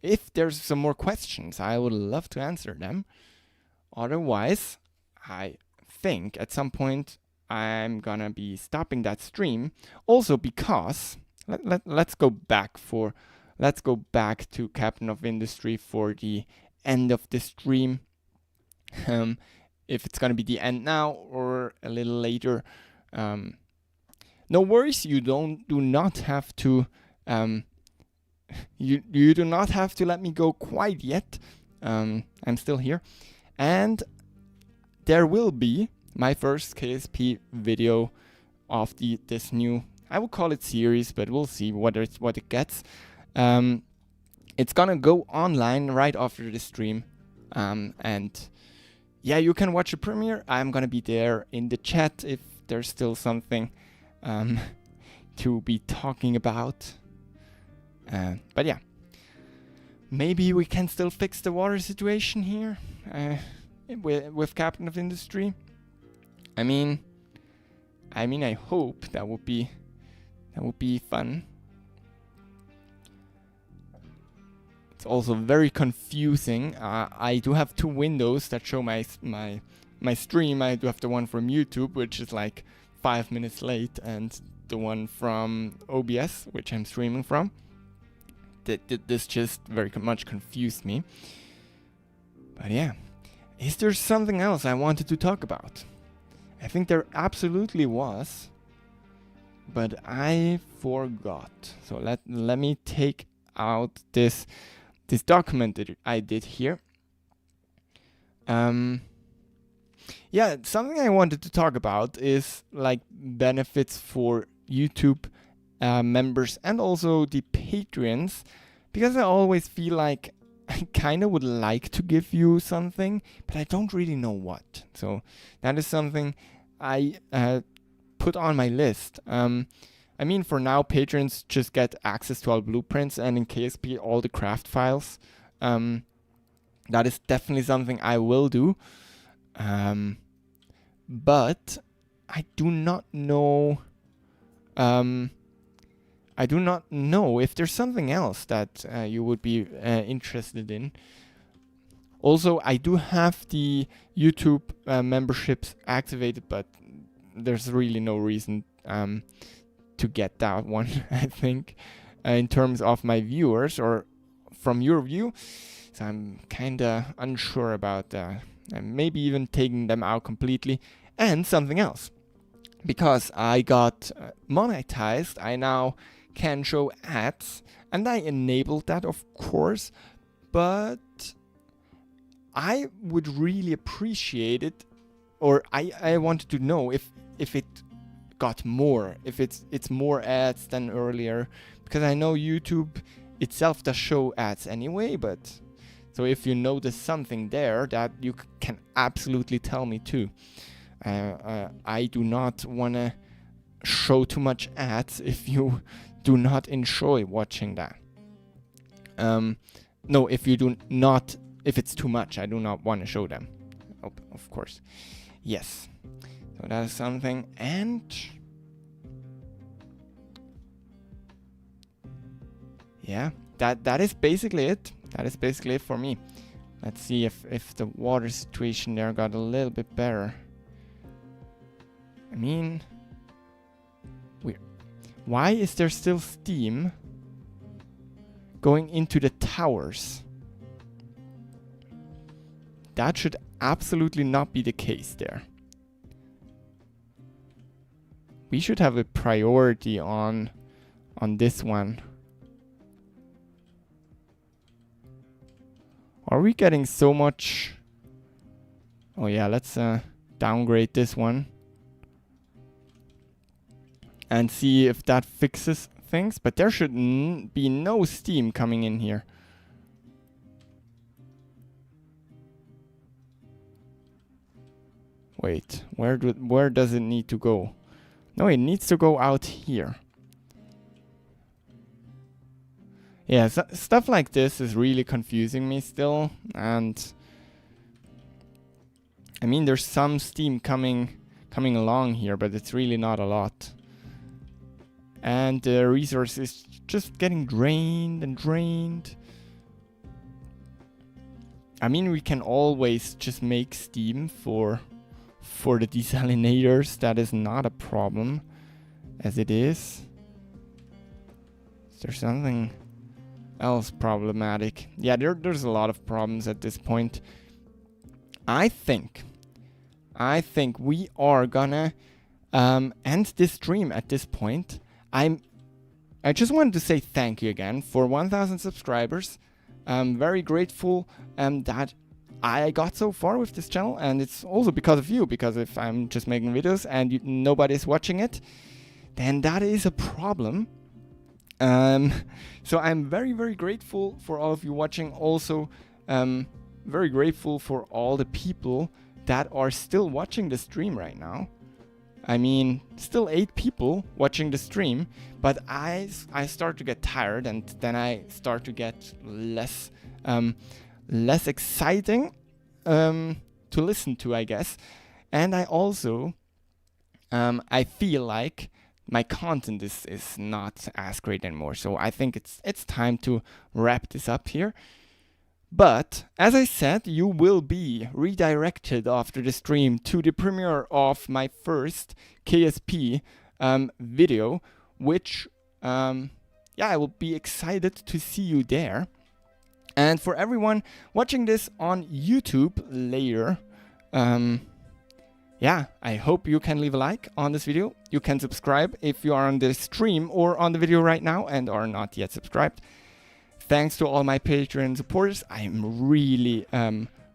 if there's some more questions, I would love to answer them. Otherwise, I think at some point I'm gonna be stopping that stream. Also because let's go back to Captain of Industry for the end of the stream. If it's gonna be the end now or a little later, no worries. You do not have to you do not have to let me go quite yet. I'm still here, and there will be my first KSP video of this new, I would call it series, but we'll see what it gets. It's gonna go online right after the stream, and yeah, you can watch a premiere. I'm gonna be there in the chat if there's still something to be talking about. But yeah, maybe we can still fix the water situation here with Captain of Industry. I mean, I hope that would be fun. It's also very confusing. I do have two windows that show my stream. I do have the one from YouTube, which is like 5 minutes late, and the one from OBS, which I'm streaming from. This just very much confused me. But yeah, is there something else I wanted to talk about? I think there absolutely was, but I forgot. So let me take out this document that I did here. Yeah, something I wanted to talk about is like benefits for YouTube members and also the Patreons, because I always feel like I kind of would like to give you something, but I don't really know what. So that is something I put on my list. I I mean, for now, patrons just get access to all blueprints and in KSP all the craft files. That is definitely something I will do. But I do not know. I do not know if there's something else that you would be interested in. Also, I do have the YouTube memberships activated, but there's really no reason to get that one, I think, in terms of my viewers or from your view. So I'm kind of unsure about maybe even taking them out completely. And something else. Because I got monetized, I now can show ads. And I enabled that, of course. But I would really appreciate it, or I wanted to know if it got more, if it's more ads than earlier, because I know YouTube itself does show ads anyway, but so if you notice something there that you can absolutely tell me too. I do not want to show too much ads if you do not enjoy watching that. No, if you do not, if it's too much, I do not want to show them. Oh, of course. Yes. So that is something. And yeah, that is basically it. That is basically it for me. Let's see if the water situation there got a little bit better. I mean, weird. Why is there still steam going into the towers? That should absolutely not be the case there. We should have a priority on this one. Are we getting so much? Oh yeah, let's downgrade this one and see if that fixes things. But there should be no steam coming in here. Wait, where does it need to go? No, it needs to go out here. Yeah, stuff like this is really confusing me still. And I mean, there's some steam coming along here, but it's really not a lot. And the resource is just getting drained and drained. I mean, we can always just make steam for the desalinators. That is not a problem as it is. Is there something else problematic? Yeah, there's a lot of problems at this point. I think we are gonna end this stream at this point. I just wanted to say thank you again for 1,000 subscribers. I'm very grateful that I got so far with this channel, and it's also because of you, because if I'm just making videos and nobody's watching it, then that is a problem. So I'm very, very grateful for all of you watching. Also, very grateful for all the people that are still watching the stream right now. I mean, still 8 people watching the stream, but I start to get tired, and then I start to get less exciting to listen to, I guess. And I also I feel like my content is not as great anymore. So I think it's time to wrap this up here. But as I said, you will be redirected after the stream to the premiere of my first KSP video, which I will be excited to see you there. And for everyone watching this on YouTube later, I hope you can leave a like on this video. You can subscribe if you are on the stream or on the video right now and are not yet subscribed. Thanks to all my Patreon supporters. I'm really,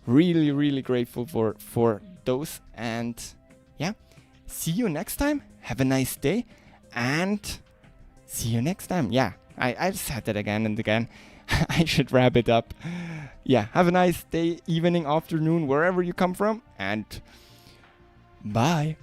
really grateful for those. And yeah, see you next time. Have a nice day and see you next time. Yeah, I said that again and again. I should wrap it up. Yeah, have a nice day, evening, afternoon, wherever you come from, and bye.